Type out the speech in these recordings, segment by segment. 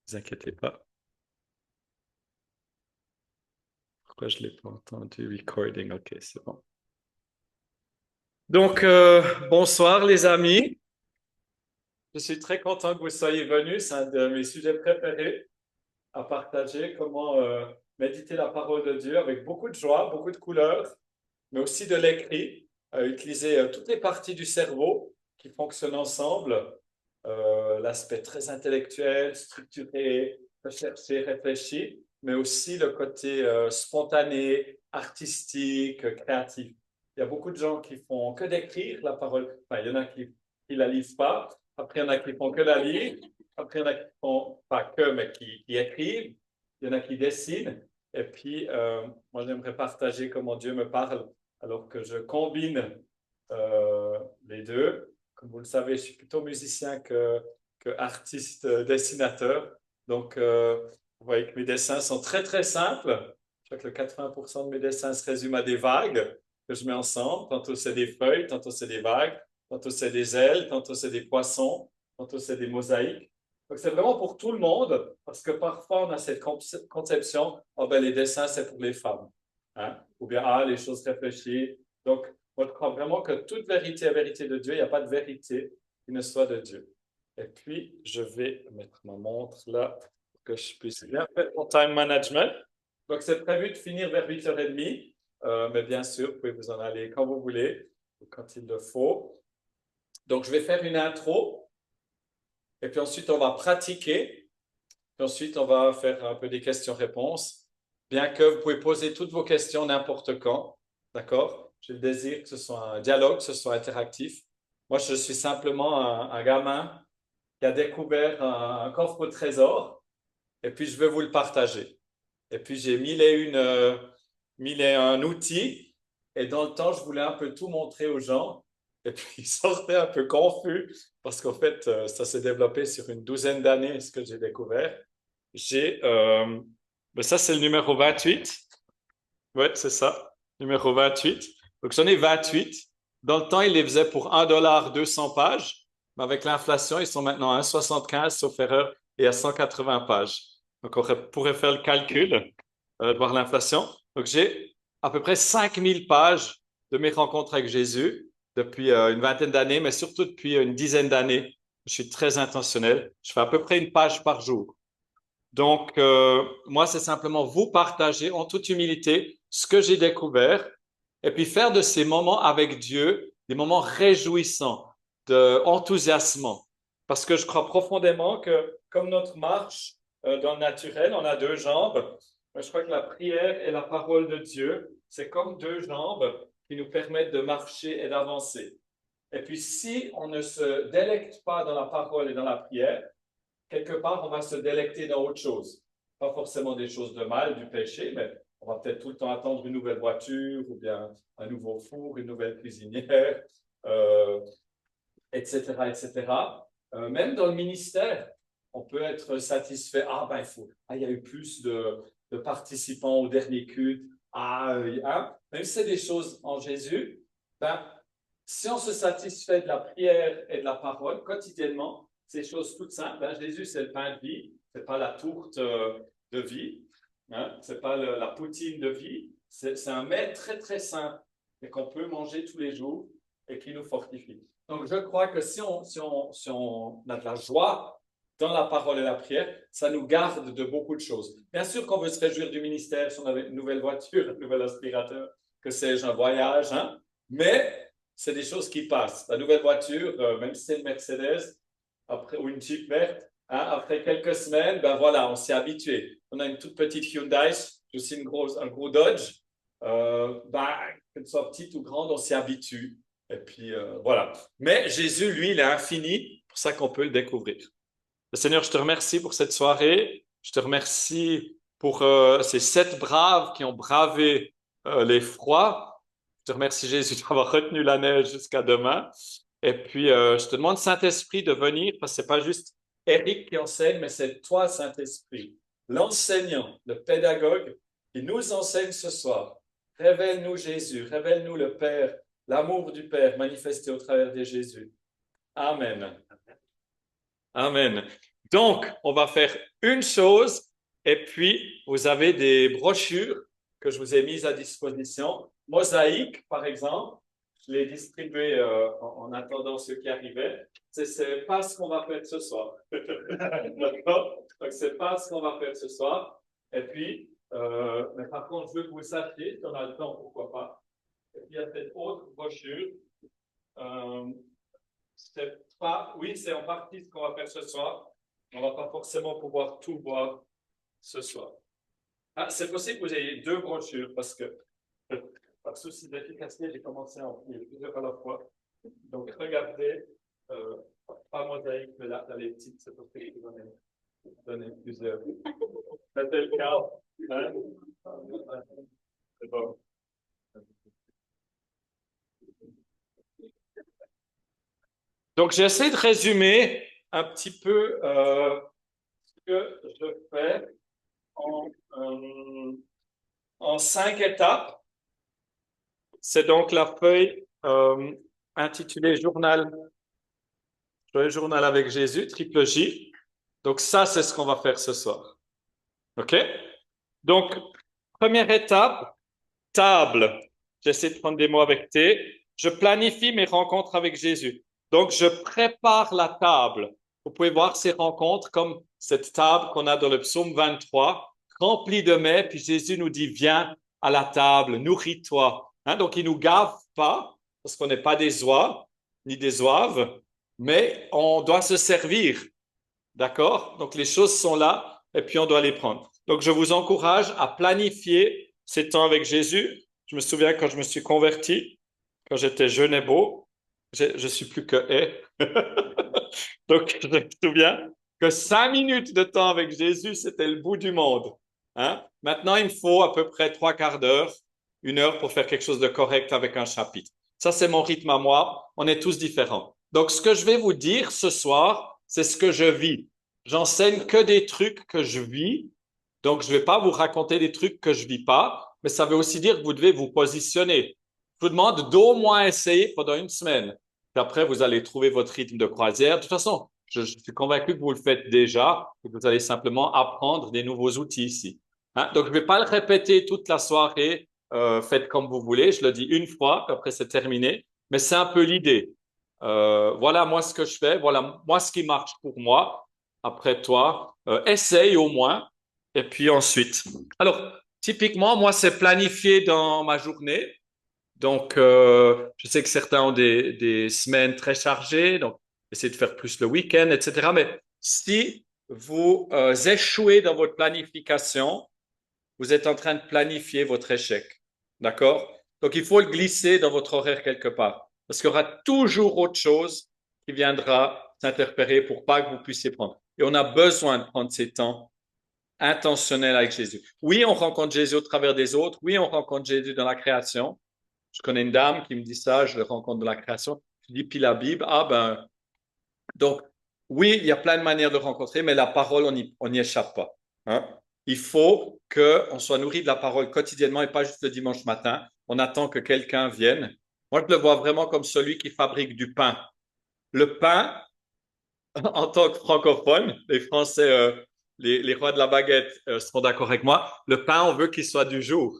vous inquiétez pas. Pourquoi je ne l'ai pas entendu? Recording, ok, c'est bon. Donc, bonsoir les amis. Je suis très content que vous soyez venus. C'est un de mes sujets préférés à partager, comment méditer la parole de Dieu avec beaucoup de joie, beaucoup de couleurs, mais aussi de l'écrit, utiliser toutes les parties du cerveau qui fonctionnent ensemble, l'aspect très intellectuel, structuré, recherché, réfléchi, mais aussi le côté spontané, artistique, créatif. Il y a beaucoup de gens qui font que d'écrire la parole. Enfin, il y en a qui ne la lisent pas. Après, il y en a qui font que la lire. Après, il y en a qui font, pas que, mais qui écrivent. Il y en a qui dessinent. Et puis, moi, j'aimerais partager comment Dieu me parle alors que je combine les deux. Comme vous le savez, je suis plutôt musicien que artiste dessinateur. Donc, vous voyez que mes dessins sont très, très simples. Je crois que le 80% de mes dessins se résument à des vagues que je mets ensemble. Tantôt, c'est des feuilles, tantôt, c'est des vagues, tantôt, c'est des ailes, tantôt, c'est des poissons, tantôt, c'est des mosaïques. Donc, c'est vraiment pour tout le monde, parce que parfois, on a cette conception, oh, ben, les dessins, c'est pour les femmes. Hein? Ou bien, ah, les choses réfléchies. Donc, moi, je crois vraiment que toute vérité est vérité de Dieu. Il n'y a pas de vérité qui ne soit de Dieu. Et puis, je vais mettre ma montre là pour que je puisse bien faire mon time management. Donc, c'est prévu de finir vers 8h30. Mais bien sûr, vous pouvez vous en aller quand vous voulez, ou quand il le faut. Donc, je vais faire une intro. Et puis ensuite, on va pratiquer. Puis ensuite, on va faire un peu des questions-réponses. Bien que vous pouvez poser toutes vos questions n'importe quand. D'accord? J'ai le désir que ce soit un dialogue, que ce soit interactif. Moi, je suis simplement un gamin qui a découvert un coffre au trésor et puis je veux vous le partager. Et puis j'ai mille et un outils et dans le temps, je voulais un peu tout montrer aux gens et puis ils sortaient un peu confus parce qu'en fait, ça s'est développé sur une douzaine d'années, ce que j'ai découvert. J'ai, ben ça c'est le numéro 28. Ouais, c'est ça, numéro 28. Donc j'en ai 28. Dans le temps, il les faisait pour 1 dollar 200 pages. Mais avec l'inflation, ils sont maintenant à 1,75 sauf erreur et à 180 pages. Donc on pourrait faire le calcul, de voir l'inflation. Donc j'ai à peu près 5000 pages de mes rencontres avec Jésus depuis une vingtaine d'années, mais surtout depuis une dizaine d'années. Je suis très intentionnel. Je fais à peu près une page par jour. Donc, moi, c'est simplement vous partager en toute humilité ce que j'ai découvert et puis faire de ces moments avec Dieu des moments réjouissants, enthousiasmants. Parce que je crois profondément que comme notre marche dans le naturel, on a deux jambes. Je crois que la prière et la parole de Dieu, c'est comme deux jambes qui nous permettent de marcher et d'avancer. Et puis, si on ne se délecte pas dans la parole et dans la prière, quelque part, on va se délecter dans autre chose. Pas forcément des choses de mal, du péché, mais on va peut-être tout le temps attendre une nouvelle voiture ou bien un nouveau four, une nouvelle cuisinière, euh, etc., etc. Même dans le ministère, on peut être satisfait. Ah, ben, il y a eu plus de participants au dernier culte. Hein? Même si c'est des choses en Jésus, ben, si on se satisfait de la prière et de la parole quotidiennement, ces choses toutes simples, ben, Jésus, c'est le pain de vie, c'est pas la tourte de vie, hein? C'est pas la poutine de vie, c'est un mets très, très simple et qu'on peut manger tous les jours et qui nous fortifie. Donc, je crois que si on a de la joie dans la parole et la prière, ça nous garde de beaucoup de choses. Bien sûr qu'on veut se réjouir du ministère, si on avait une nouvelle voiture, un nouvel aspirateur, que sais-je, un voyage, hein? Mais c'est des choses qui passent. La nouvelle voiture, même si c'est une Mercedes après, ou une Jeep verte, hein, après quelques semaines, ben voilà, on s'est habitué. On a une toute petite Hyundai, aussi un gros Dodge. Ben, qu'elle soit petite ou grande, on s'y habitue. Et puis voilà. Mais Jésus, lui, il est infini, pour ça qu'on peut le découvrir. Seigneur, je te remercie pour cette soirée. Je te remercie pour ces 7 braves qui ont bravé les froids. Je te remercie, Jésus, d'avoir retenu la neige jusqu'à demain. Et puis, je te demande, Saint-Esprit, de venir, parce que ce n'est pas juste Eric qui enseigne, mais c'est toi, Saint-Esprit, l'enseignant, le pédagogue, qui nous enseigne ce soir. Révèle-nous Jésus, révèle-nous le Père, l'amour du Père manifesté au travers de Jésus. Amen. Amen. Donc, on va faire une chose et puis vous avez des brochures que je vous ai mises à disposition. Mosaïque, par exemple, je l'ai distribué en attendant ceux qui arrivaient. C'est pas ce qu'on va faire ce soir. D'accord? Donc, c'est pas ce qu'on va faire ce soir. Et puis, mais par contre, je veux que vous sachiez, si on a le temps, pourquoi pas. Et puis, il y a cette autre brochure. Euh, c'est pas, oui, c'est en partie ce qu'on va faire ce soir. On va pas forcément pouvoir tout voir ce soir. Ah, c'est possible que vous ayez deux brochures parce que, par souci d'efficacité, j'ai commencé à en plier plusieurs à la fois. Donc, regardez, euh, pas mosaïque, mais là, les petites, c'est pour que je vous donner plusieurs. C'était le cas. Hein? C'est bon. Donc, j'essaie de résumer un petit peu ce que je fais en, euh, en 5 étapes. C'est donc la feuille intitulée Journal avec Jésus, triple J. Donc ça, c'est ce qu'on va faire ce soir. OK? Donc, première étape, table. J'essaie de prendre des mots avec T. Je planifie mes rencontres avec Jésus. Donc, je prépare la table. Vous pouvez voir ces rencontres comme cette table qu'on a dans le psaume 23, remplie de mets, puis Jésus nous dit, viens à la table, nourris-toi. Hein, donc, il ne nous gave pas, parce qu'on n'est pas des oies, ni des oives, mais on doit se servir. D'accord? Donc, les choses sont là, et puis on doit les prendre. Donc, je vous encourage à planifier ces temps avec Jésus. Je me souviens quand je me suis converti, quand j'étais jeune et beau, je suis plus que est. Donc, je me souviens que 5 minutes de temps avec Jésus, c'était le bout du monde. Hein? Maintenant, il me faut à peu près 3 quarts d'heure, 1 heure pour faire quelque chose de correct avec un chapitre. Ça, c'est mon rythme à moi. On est tous différents. Donc, ce que je vais vous dire ce soir, c'est ce que je vis. J'enseigne que des trucs que je vis. Donc, je ne vais pas vous raconter des trucs que je vis pas, mais ça veut aussi dire que vous devez vous positionner. Je vous demande d'au moins essayer pendant une semaine. Puis après, vous allez trouver votre rythme de croisière. De toute façon, je suis convaincu que vous le faites déjà et que vous allez simplement apprendre des nouveaux outils ici. Hein? Donc, je ne vais pas le répéter toute la soirée. Faites comme vous voulez. Je le dis une fois, puis après c'est terminé. Mais c'est un peu l'idée. Voilà moi ce que je fais. Voilà moi ce qui marche pour moi. Après toi, essaye au moins. Et puis ensuite. Alors, typiquement, moi, c'est planifié dans ma journée. Donc, je sais que certains ont des semaines très chargées, donc essayez de faire plus le week-end, etc. Mais si vous échouez dans votre planification, vous êtes en train de planifier votre échec. D'accord? Donc, il faut le glisser dans votre horaire quelque part. Parce qu'il y aura toujours autre chose qui viendra s'interférer pour pas que vous puissiez prendre. Et on a besoin de prendre ces temps intentionnels avec Jésus. Oui, on rencontre Jésus au travers des autres. Oui, on rencontre Jésus dans la création. Je connais une dame qui me dit ça, je le rencontre dans la création. Je dis, puis la Bible, ah ben, donc, oui, il y a plein de manières de rencontrer, mais la parole, on n'y échappe pas. Hein? Il faut qu'on soit nourri de la parole quotidiennement et pas juste le dimanche matin. On attend que quelqu'un vienne. Moi, je le vois vraiment comme celui qui fabrique du pain. Le pain, en tant que francophone, les Français, les rois de la baguette seront d'accord avec moi, le pain, on veut qu'il soit du jour.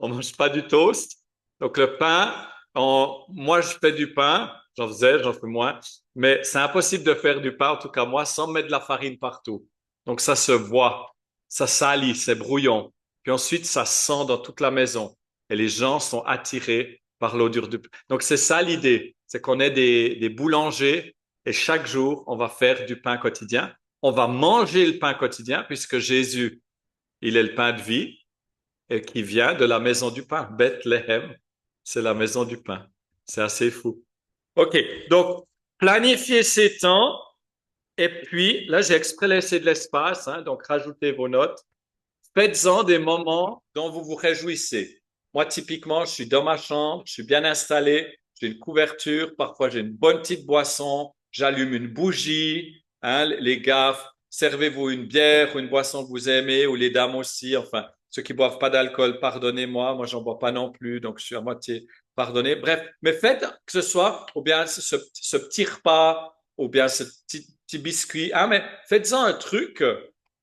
On mange pas du toast. Donc le pain, moi je fais du pain, j'en faisais, j'en fais moins, mais c'est impossible de faire du pain, en tout cas moi, sans mettre de la farine partout. Donc ça se voit, ça salit, c'est brouillon. Puis ensuite, ça sent dans toute la maison. Et les gens sont attirés par l'odeur du pain. Donc c'est ça l'idée, c'est qu'on est des boulangers et chaque jour, on va faire du pain quotidien. On va manger le pain quotidien puisque Jésus, il est le pain de vie et qui vient de la maison du pain. Bethléem, c'est la maison du pain. C'est assez fou. OK, donc planifiez ces temps et puis là, j'ai exprès laissé de l'espace, hein, donc rajoutez vos notes. Faites-en des moments dont vous vous réjouissez. Moi, typiquement, je suis dans ma chambre, je suis bien installé, j'ai une couverture, parfois j'ai une bonne petite boisson, j'allume une bougie, hein, les gars, servez-vous une bière ou une boisson que vous aimez, ou les dames aussi, enfin, ceux qui boivent pas d'alcool, pardonnez-moi, moi j'en bois pas non plus, donc je suis à moitié pardonné. Bref, mais faites que ce soit, ou bien ce petit repas, ou bien ce petit petit biscuit. Ah, mais faites-en un truc.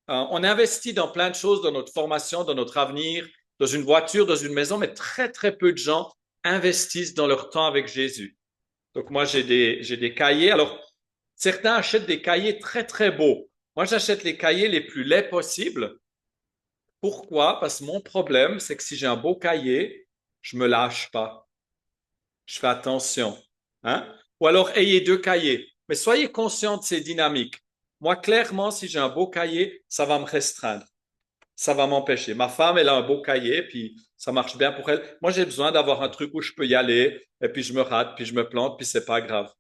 On investit dans plein de choses, dans notre formation, dans notre avenir, dans une voiture, dans une maison, mais très, très peu de gens investissent dans leur temps avec Jésus. Donc, moi, j'ai des cahiers. Alors, certains achètent des cahiers très, très beaux. Moi, j'achète les cahiers les plus laids possibles. Pourquoi? Parce que mon problème, c'est que si j'ai un beau cahier, je me lâche pas. Je fais attention. Hein? Ou alors, ayez deux cahiers. Mais soyez conscient de ces dynamiques. Moi, clairement, si j'ai un beau cahier, ça va me restreindre. Ça va m'empêcher. Ma femme, elle a un beau cahier, puis ça marche bien pour elle. Moi, j'ai besoin d'avoir un truc où je peux y aller, et puis je me rate, puis je me plante, puis c'est pas grave.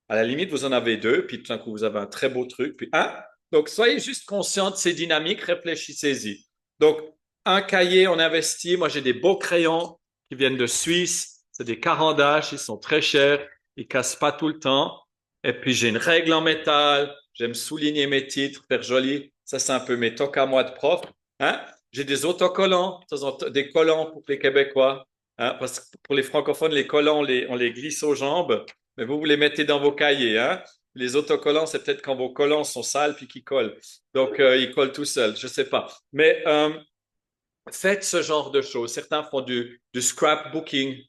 À la limite, vous en avez deux, puis tout d'un coup, vous avez un très beau truc, puis un. Donc, soyez juste conscient de ces dynamiques, réfléchissez-y. Donc, un cahier, on investit. Moi, j'ai des beaux crayons qui viennent de Suisse. C'est des Caran-d'Ache, ils sont très chers, ils cassent pas tout le temps. Et puis, j'ai une règle en métal. J'aime souligner mes titres, faire joli. Ça, c'est un peu mes tocs à moi de prof. Hein? J'ai des autocollants, des collants pour les Québécois. Hein? Parce que pour les francophones, les collants, on les glisse aux jambes. Mais vous les mettez dans vos cahiers, hein. Les autocollants, c'est peut-être quand vos collants sont sales puis qu'ils collent. Donc, ils collent tout seuls, je sais pas. Mais faites ce genre de choses. Certains font du scrapbooking,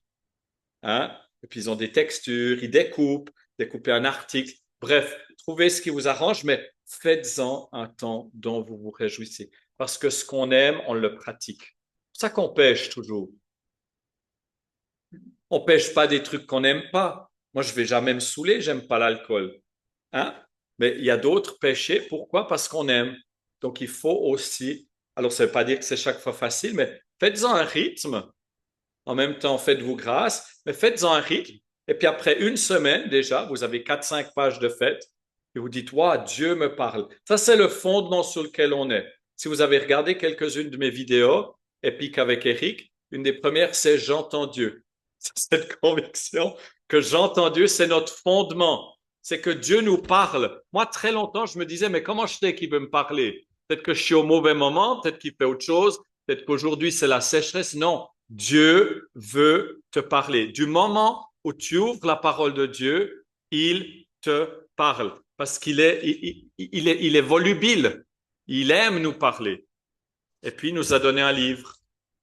hein. Et puis, ils ont des textures, ils découpent, découpez un article. Bref, trouvez ce qui vous arrange, mais faites-en un temps dont vous vous réjouissez. Parce que ce qu'on aime, on le pratique. C'est pour ça qu'on pêche toujours. On pêche pas des trucs qu'on n'aime pas. Moi, je vais jamais me saouler, j'aime pas l'alcool. Hein? Mais il y a d'autres péchés. Pourquoi? Parce qu'on aime. Donc, il faut aussi, alors ça ne veut pas dire que c'est chaque fois facile, mais faites-en un rythme. En même temps, faites-vous grâce, mais faites-en un rythme. Et puis après une semaine, déjà, vous avez 4, 5 pages de fête et vous dites, waouh, Dieu me parle. Ça, c'est le fondement sur lequel on est. Si vous avez regardé quelques-unes de mes vidéos, Épique avec Eric, une des premières, c'est J'entends Dieu. C'est cette conviction que j'entends Dieu, c'est notre fondement. C'est que Dieu nous parle. Moi, très longtemps, je me disais, mais comment je sais qu'il veut me parler? Peut-être que je suis au mauvais moment, peut-être qu'il fait autre chose, peut-être qu'aujourd'hui c'est la sécheresse. Non, Dieu veut te parler. Du moment où tu ouvres la parole de Dieu, il te parle parce il est volubile. Il aime nous parler. Et puis, il nous a donné un livre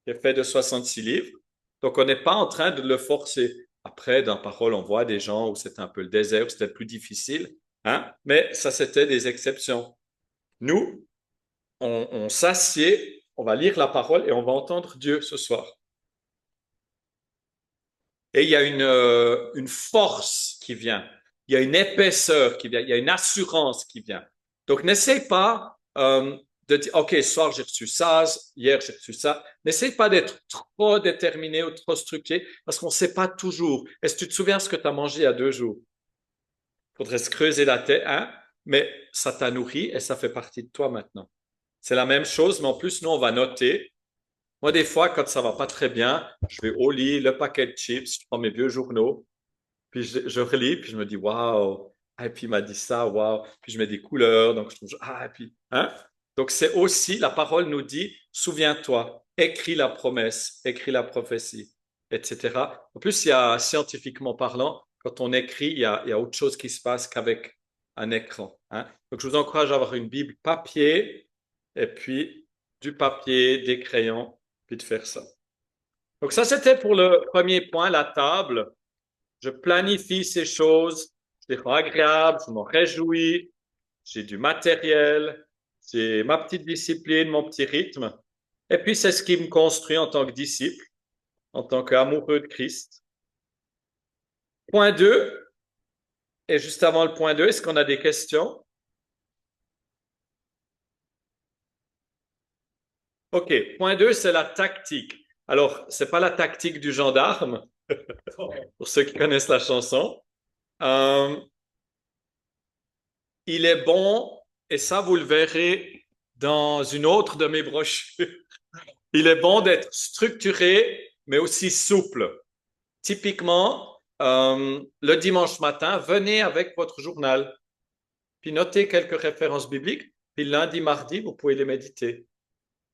qui est fait de 66 livres. Donc, on n'est pas en train de le forcer. Après, dans la parole, on voit des gens où c'est un peu le désert, où c'était plus difficile. Hein? Mais ça, c'était des exceptions. Nous, on s'assied, on va lire la parole et on va entendre Dieu ce soir. Et il y a une force qui vient, il y a une épaisseur qui vient, il y a une assurance qui vient. Donc, n'essaie pas de dire, OK, ce soir j'ai reçu ça, hier j'ai reçu ça. N'essaie pas d'être trop déterminé ou trop structuré parce qu'on ne sait pas toujours. Est-ce que tu te souviens ce que tu as mangé il y a 2 jours? Il faudrait se creuser la tête, hein? Mais ça t'a nourri et ça fait partie de toi maintenant. C'est la même chose, mais en plus, nous, on va noter. Moi, des fois, quand ça va pas très bien, je vais au lit, le paquet de chips, je prends mes vieux journaux, puis je relis, puis je me dis, waouh, ah, et puis il m'a dit ça, waouh, puis je mets des couleurs, donc je trouve, ah, et puis, hein? Donc c'est aussi, la parole nous dit, souviens-toi, écris la promesse, écris la prophétie, etc. En plus, il y a, scientifiquement parlant, quand on écrit, il y a autre chose qui se passe qu'avec un écran, hein? Donc je vous encourage à avoir une Bible papier, et puis du papier, des crayons, puis de faire ça. Donc ça, c'était pour le premier point, la table. Je planifie ces choses, je les rends agréables, je m'en réjouis, j'ai du matériel, j'ai ma petite discipline, mon petit rythme. Et puis, c'est ce qui me construit en tant que disciple, en tant qu'amoureux de Christ. Point 2, et juste avant le point 2, est-ce qu'on a des questions? OK, point 2, c'est la tactique. Alors, c'est pas la tactique du gendarme, pour ceux qui connaissent la chanson. Euh, il est bon, et ça, vous le verrez dans une autre de mes brochures. Il est bon d'être structuré, mais aussi souple. Typiquement, le dimanche matin, venez avec votre journal, puis notez quelques références bibliques, puis lundi, mardi, vous pouvez les méditer.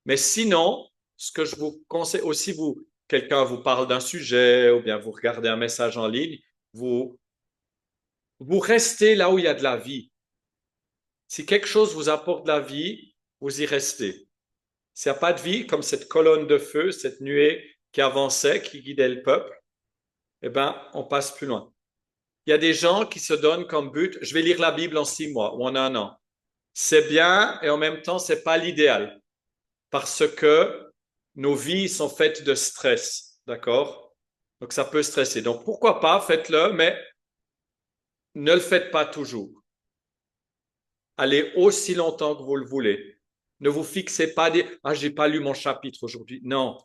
Mais sinon, ce que je vous conseille aussi, quelqu'un vous parle d'un sujet, ou bien vous regardez un message en ligne, vous restez là où il y a de la vie. Si quelque chose vous apporte de la vie, vous y restez. S'il n'y a pas de vie, comme cette colonne de feu, cette nuée qui avançait, qui guidait le peuple, eh ben, on passe plus loin. Il y a des gens qui se donnent comme but, je vais lire la Bible en 6 mois ou en un an. C'est bien et en même temps, c'est pas l'idéal parce que nos vies sont faites de stress, d'accord? Donc ça peut stresser. Donc pourquoi pas, faites-le, mais ne le faites pas toujours. Allez aussi longtemps que vous le voulez. Ne vous fixez pas des ah j'ai pas lu mon chapitre aujourd'hui. Non,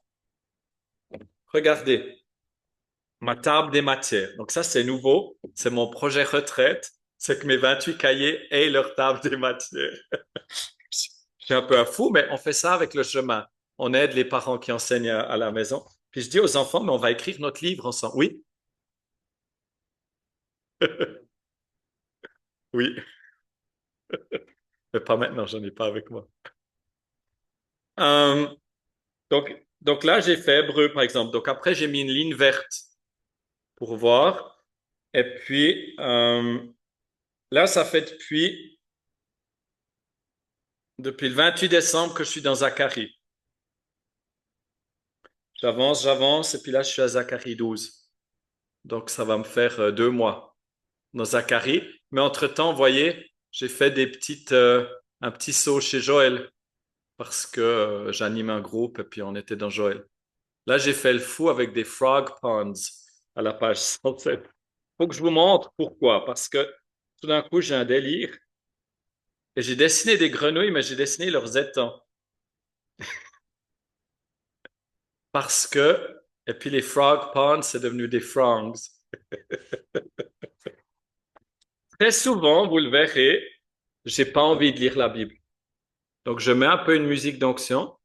regardez ma table des matières. Donc ça c'est nouveau, c'est mon projet retraite, c'est que mes 28 cahiers aient leur table des matières. Je suis un peu un fou, mais on fait ça avec le chemin. On aide les parents qui enseignent à la maison. Puis je dis aux enfants, mais on va écrire notre livre ensemble. Oui, oui, mais pas maintenant, j'en ai pas avec moi. Euh, donc là, j'ai fait Hébreu, par exemple. Donc après, j'ai mis une ligne verte pour voir. Et puis là, ça fait depuis le 28 décembre que je suis dans Zacharie. J'avance, et puis là, je suis à Zacharie 12. Donc ça va me faire 2 mois dans Zacharie. Mais entre-temps, vous voyez, j'ai fait un petit saut chez Joël parce que j'anime un groupe et puis on était dans Joël. Là, j'ai fait le fou avec des frog ponds à la page 107. Faut que je vous montre pourquoi. Parce que tout d'un coup, j'ai un délire et j'ai dessiné des grenouilles, mais j'ai dessiné leurs étangs. Parce que, et puis les frog ponds, c'est devenu des frogs. Très souvent, vous le verrez, j'ai pas envie de lire la Bible. Donc, je mets un peu une musique d'onction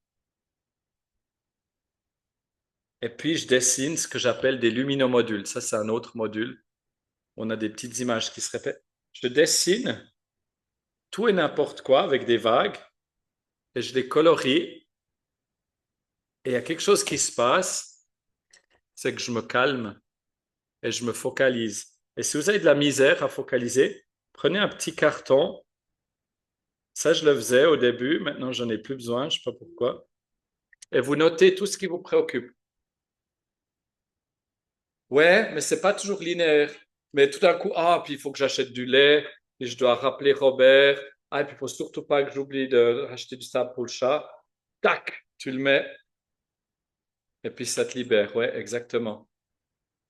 et puis je dessine ce que j'appelle des luminomodules. Ça, c'est un autre module. On a des petites images qui se répètent. Je dessine tout et n'importe quoi avec des vagues et je les colorie. Et il y a quelque chose qui se passe, c'est que je me calme et je me focalise. Et si vous avez de la misère à focaliser, prenez un petit carton. Ça, je le faisais au début. Maintenant, j'en ai plus besoin. Je ne sais pas pourquoi. Et vous notez tout ce qui vous préoccupe. Ouais, mais c'est pas toujours linéaire. Mais tout d'un coup, ah, puis il faut que j'achète du lait, et je dois rappeler Robert. Ah, et puis il faut surtout pas que j'oublie de racheter du sable pour le chat. Tac, tu le mets, et puis ça te libère. Ouais, exactement.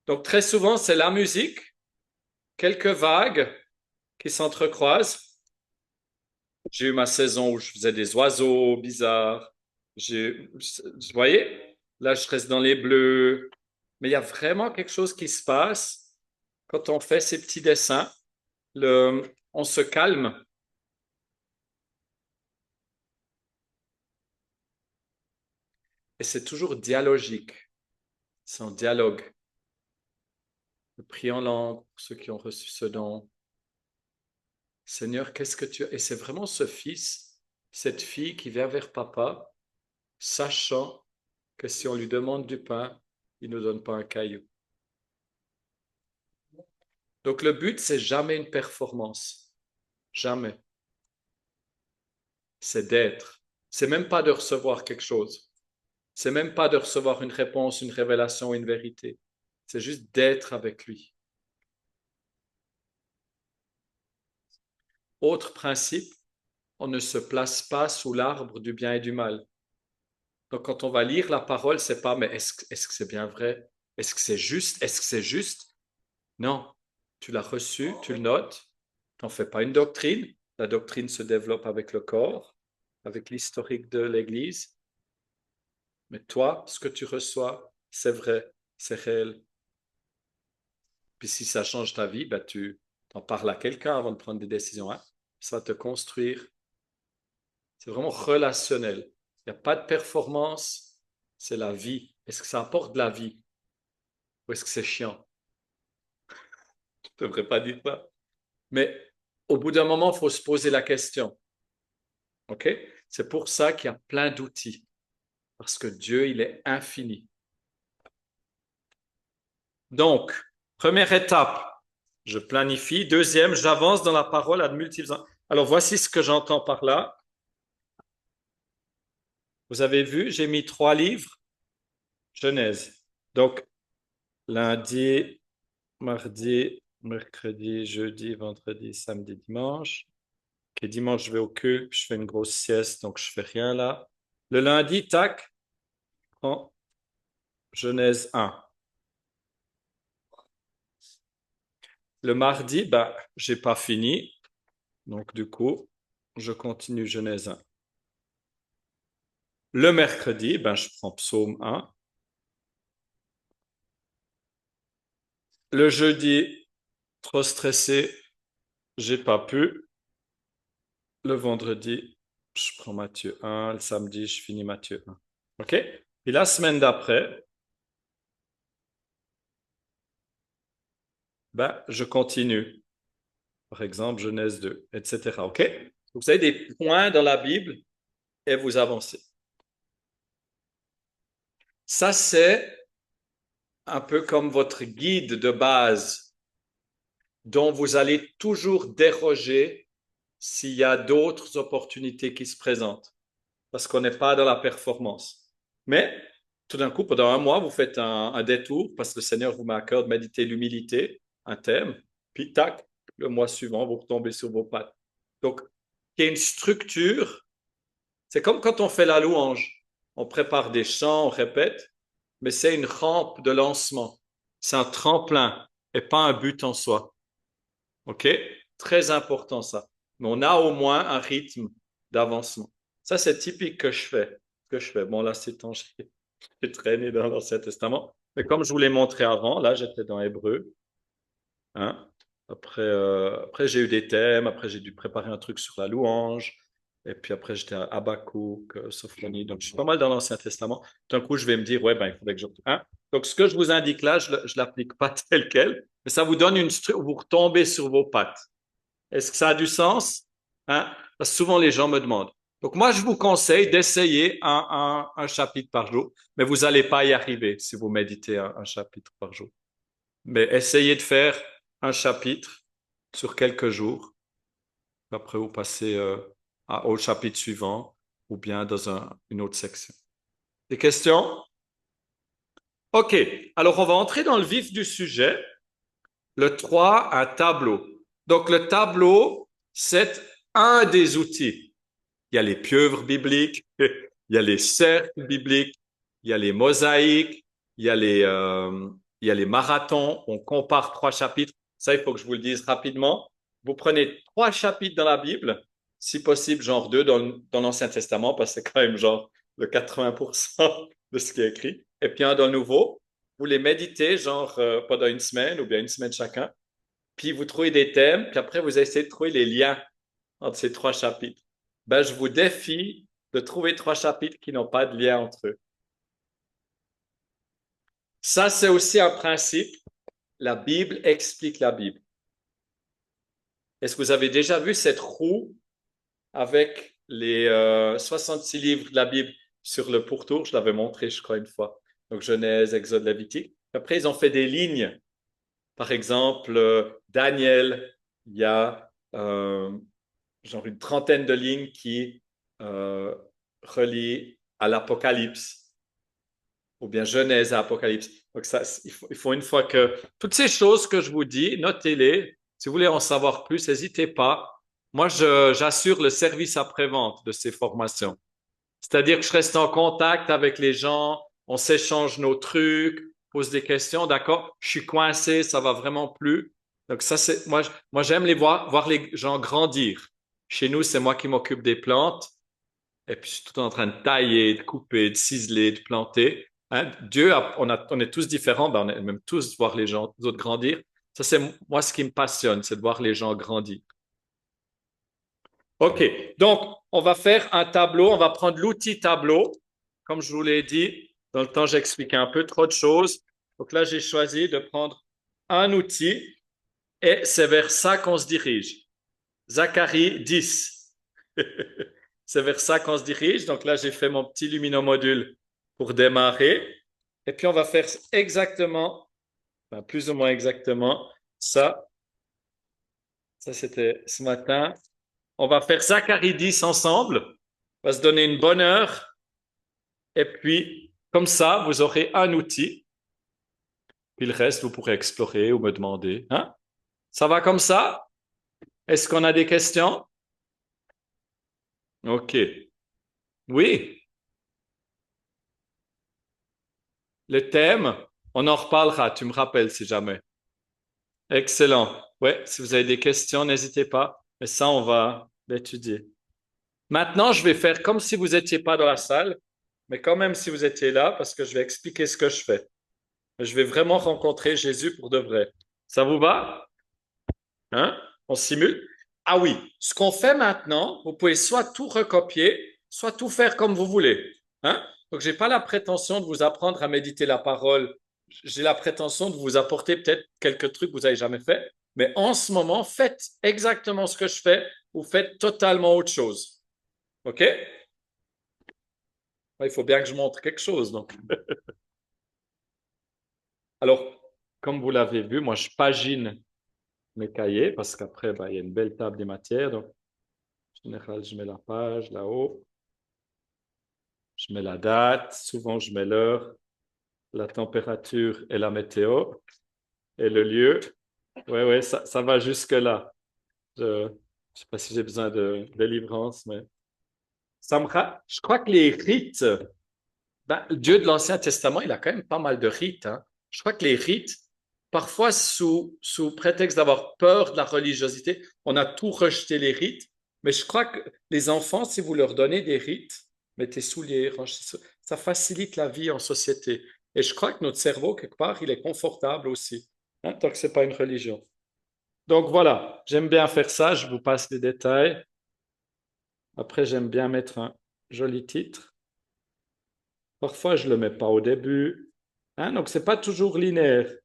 Donc très souvent, c'est la musique, quelques vagues qui s'entrecroisent. J'ai eu ma saison où je faisais des oiseaux bizarres. Vous voyez, là, je reste dans les bleus. Mais il y a vraiment quelque chose qui se passe quand on fait ces petits dessins. On se calme et c'est toujours dialogique. C'est en dialogue. Je prie en langue pour ceux qui ont reçu ce don. Seigneur, qu'est-ce que tu as? Et c'est vraiment ce fils, cette fille qui vient vers papa, sachant que si on lui demande du pain, il ne nous donne pas un caillou. Donc le but, c'est jamais une performance. Jamais. C'est d'être. C'est même pas de recevoir quelque chose. C'est même pas de recevoir une réponse, une révélation, une vérité. C'est juste d'être avec lui. Autre principe, on ne se place pas sous l'arbre du bien et du mal. Donc quand on va lire la parole, c'est pas mais est-ce que c'est bien vrai? Est-ce que c'est juste? Est-ce que c'est juste? Non, tu l'as reçu, tu le notes, tu n'en fais pas une doctrine. La doctrine se développe avec le corps, avec l'historique de l'Église. Mais toi, ce que tu reçois, c'est vrai, c'est réel. Puis si ça change ta vie, ben tu en parles à quelqu'un avant de prendre des décisions. Hein. Ça va te construire. C'est vraiment relationnel. Il n'y a pas de performance, c'est la vie. Est-ce que ça apporte de la vie ou est-ce que c'est chiant? Je ne devrais pas dire ça. Mais au bout d'un moment, il faut se poser la question. OK? C'est pour ça qu'il y a plein d'outils. Parce que Dieu, il est infini. Donc, première étape, je planifie. Deuxième, j'avance dans la parole à de multiples. Alors, voici ce que j'entends par là. Vous avez vu, j'ai mis 3 livres, Genèse. Donc, lundi, mardi, mercredi, jeudi, vendredi, samedi, dimanche. Ok, dimanche, je vais au culte, je fais une grosse sieste, donc je fais rien là. Le lundi, tac, je prends Genèse 1. Le mardi, ben, j'ai pas fini, donc du coup, je continue Genèse 1. Le mercredi, ben, je prends Psaume 1. Le jeudi, trop stressé, j'ai pas pu. Le vendredi, je prends Matthieu 1. Le samedi, je finis Matthieu 1. OK? Et la semaine d'après, ben, je continue. Par exemple, Genèse 2, etc. OK? Vous avez des points dans la Bible et vous avancez. Ça, c'est un peu comme votre guide de base dont vous allez toujours déroger s'il y a d'autres opportunités qui se présentent, parce qu'on n'est pas dans la performance. Mais tout d'un coup, pendant un mois, vous faites un détour, parce que le Seigneur vous met à cœur de méditer l'humilité, un thème, puis tac, le mois suivant, vous retombez sur vos pattes. Donc, il y a une structure, c'est comme quand on fait la louange. On prépare des chants, on répète, mais c'est une rampe de lancement. C'est un tremplin et pas un but en soi. OK? Très important ça. Mais on a au moins un rythme d'avancement. Ça, c'est typique que je fais. Bon, là, c'est temps, j'ai traîné dans l'Ancien Testament. Mais comme je vous l'ai montré avant, là, j'étais dans Hébreu. Hein. Après, j'ai eu des thèmes. Après, j'ai dû préparer un truc sur la louange. Et puis après, j'étais à Habakkuk, Sophonie. Donc, je suis pas mal dans l'Ancien Testament. D'un coup, je vais me dire, ouais, ben, il faudrait que je... Hein. Donc, ce que je vous indique là, je ne l'applique pas tel quel. Mais ça vous donne une structure où vous retombez sur vos pattes. Est-ce que ça a du sens? Hein? Parce que souvent, les gens me demandent. Donc, moi, je vous conseille d'essayer un chapitre par jour. Mais vous n'allez pas y arriver si vous méditez un chapitre par jour. Mais essayez de faire un chapitre sur quelques jours. Après, vous passez au chapitre suivant ou bien dans une autre section. Des questions? OK. Alors, on va entrer dans le vif du sujet. Le 3, un tableau. Donc, le tableau, c'est un des outils. Il y a les pieuvres bibliques, il y a les cercles bibliques, il y a les mosaïques, il y a les marathons. On compare 3 chapitres. Ça, il faut que je vous le dise rapidement. Vous prenez 3 chapitres dans la Bible, si possible, genre 2 dans l'Ancien Testament, parce que c'est quand même genre le 80% de ce qui est écrit. Et puis un dans le Nouveau. Vous les méditez, genre pendant une semaine ou bien une semaine chacun. Puis vous trouvez des thèmes, puis après vous essayez de trouver les liens entre ces 3 chapitres. Ben, je vous défie de trouver 3 chapitres qui n'ont pas de lien entre eux. Ça, c'est aussi un principe. La Bible explique la Bible. Est-ce que vous avez déjà vu cette roue avec les 66 livres de la Bible sur le pourtour? Je l'avais montré, je crois, une fois. Donc, Genèse, Exode, Lévitique. Après, ils ont fait des lignes. Par exemple, Daniel, il y a genre une trentaine de lignes qui euh, relient à l'Apocalypse, ou bien Genèse à Apocalypse. Donc ça, il faut une fois que... Toutes ces choses que je vous dis, notez-les. Si vous voulez en savoir plus, n'hésitez pas. Moi, j'assure le service après-vente de ces formations. C'est-à-dire que je reste en contact avec les gens, on s'échange nos trucs, pose des questions, d'accord? Je suis coincé, ça va vraiment plus. Donc ça, c'est moi j'aime les voir les gens grandir. Chez nous, c'est moi qui m'occupe des plantes, et puis je suis tout en train de tailler, de couper, de ciseler, de planter. Hein? On est tous différents, ben on aime même tous voir les gens, les autres grandir. Ça, c'est moi ce qui me passionne, c'est de voir les gens grandir. OK, donc on va faire un tableau, on va prendre l'outil tableau. Comme je vous l'ai dit, dans le temps, j'expliquais un peu trop de choses. Donc là, j'ai choisi de prendre un outil et c'est vers ça qu'on se dirige. Zacharie 10. C'est vers ça qu'on se dirige. Donc là, j'ai fait mon petit luminomodule pour démarrer. Et puis, on va faire exactement, enfin, plus ou moins exactement, ça. Ça, c'était ce matin. On va faire Zacharie 10 ensemble. On va se donner une bonne heure. Et puis, comme ça, vous aurez un outil. Puis le reste, vous pourrez explorer ou me demander. Hein? Ça va comme ça? Est-ce qu'on a des questions? OK. Oui, le thème, on en reparlera. Tu me rappelles si jamais. Excellent. Ouais, si vous avez des questions, n'hésitez pas. Mais ça, on va l'étudier. Maintenant, je vais faire comme si vous n'étiez pas dans la salle, mais quand même si vous étiez là, parce que je vais expliquer ce que je fais. Je vais vraiment rencontrer Jésus pour de vrai. Ça vous va? Hein? On simule? Ah oui, ce qu'on fait maintenant, vous pouvez soit tout recopier, soit tout faire comme vous voulez. Hein? Donc, j'ai pas la prétention de vous apprendre à méditer la parole. J'ai la prétention de vous apporter peut-être quelques trucs que vous n'avez jamais fait. Mais en ce moment, faites exactement ce que je fais ou faites totalement autre chose. OK? Il faut bien que je montre quelque chose. Donc. Alors, comme vous l'avez vu, moi, je pagine mes cahiers parce qu'après, bah, il y a une belle table des matières. Donc, en général, je mets la page là-haut, je mets la date, souvent je mets l'heure, la température et la météo et le lieu. Oui, oui, ça va jusque-là. Je ne sais pas si j'ai besoin de délivrance, mais je crois que les rites, ben, Dieu de l'Ancien Testament, il a quand même pas mal de rites. Hein. Je crois que les rites, parfois sous prétexte d'avoir peur de la religiosité, on a tout rejeté les rites. Mais je crois que les enfants, si vous leur donnez des rites, mettez souliers, ça facilite la vie en société. Et je crois que notre cerveau, quelque part, il est confortable aussi, hein, tant que ce n'est pas une religion. Donc voilà, j'aime bien faire ça, je vous passe les détails. Après, j'aime bien mettre un joli titre. Parfois, je ne le mets pas au début. Hein, donc, ce n'est pas toujours linéaire.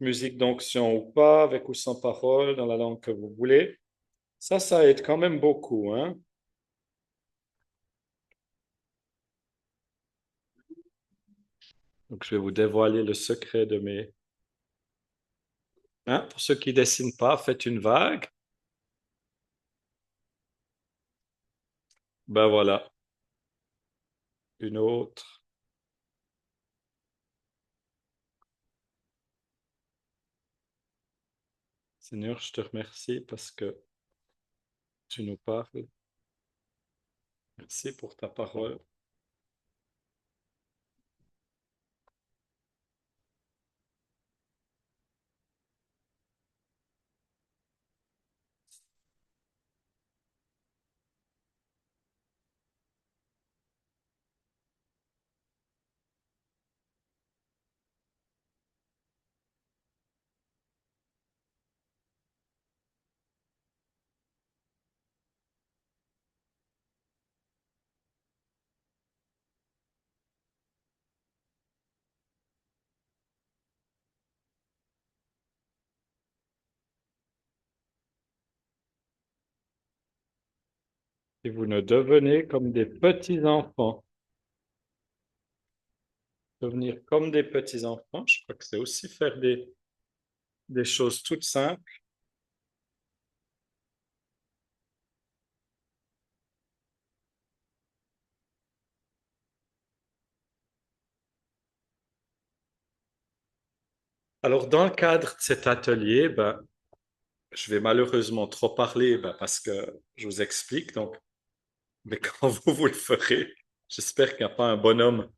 Musique d'onction ou pas, avec ou sans parole, dans la langue que vous voulez. Ça aide quand même beaucoup. Hein. Donc, je vais vous dévoiler le secret de mes... Hein, pour ceux qui ne dessinent pas, faites une vague. Ben voilà, une autre. Seigneur, je te remercie parce que tu nous parles. Merci pour ta parole. Et vous ne devenez comme des petits-enfants. Devenir comme des petits-enfants, je crois que c'est aussi faire des choses toutes simples. Alors, dans le cadre de cet atelier, ben, je vais malheureusement trop parler ben, parce que je vous explique. Donc, mais quand vous le ferez, j'espère qu'il n'y a pas un bonhomme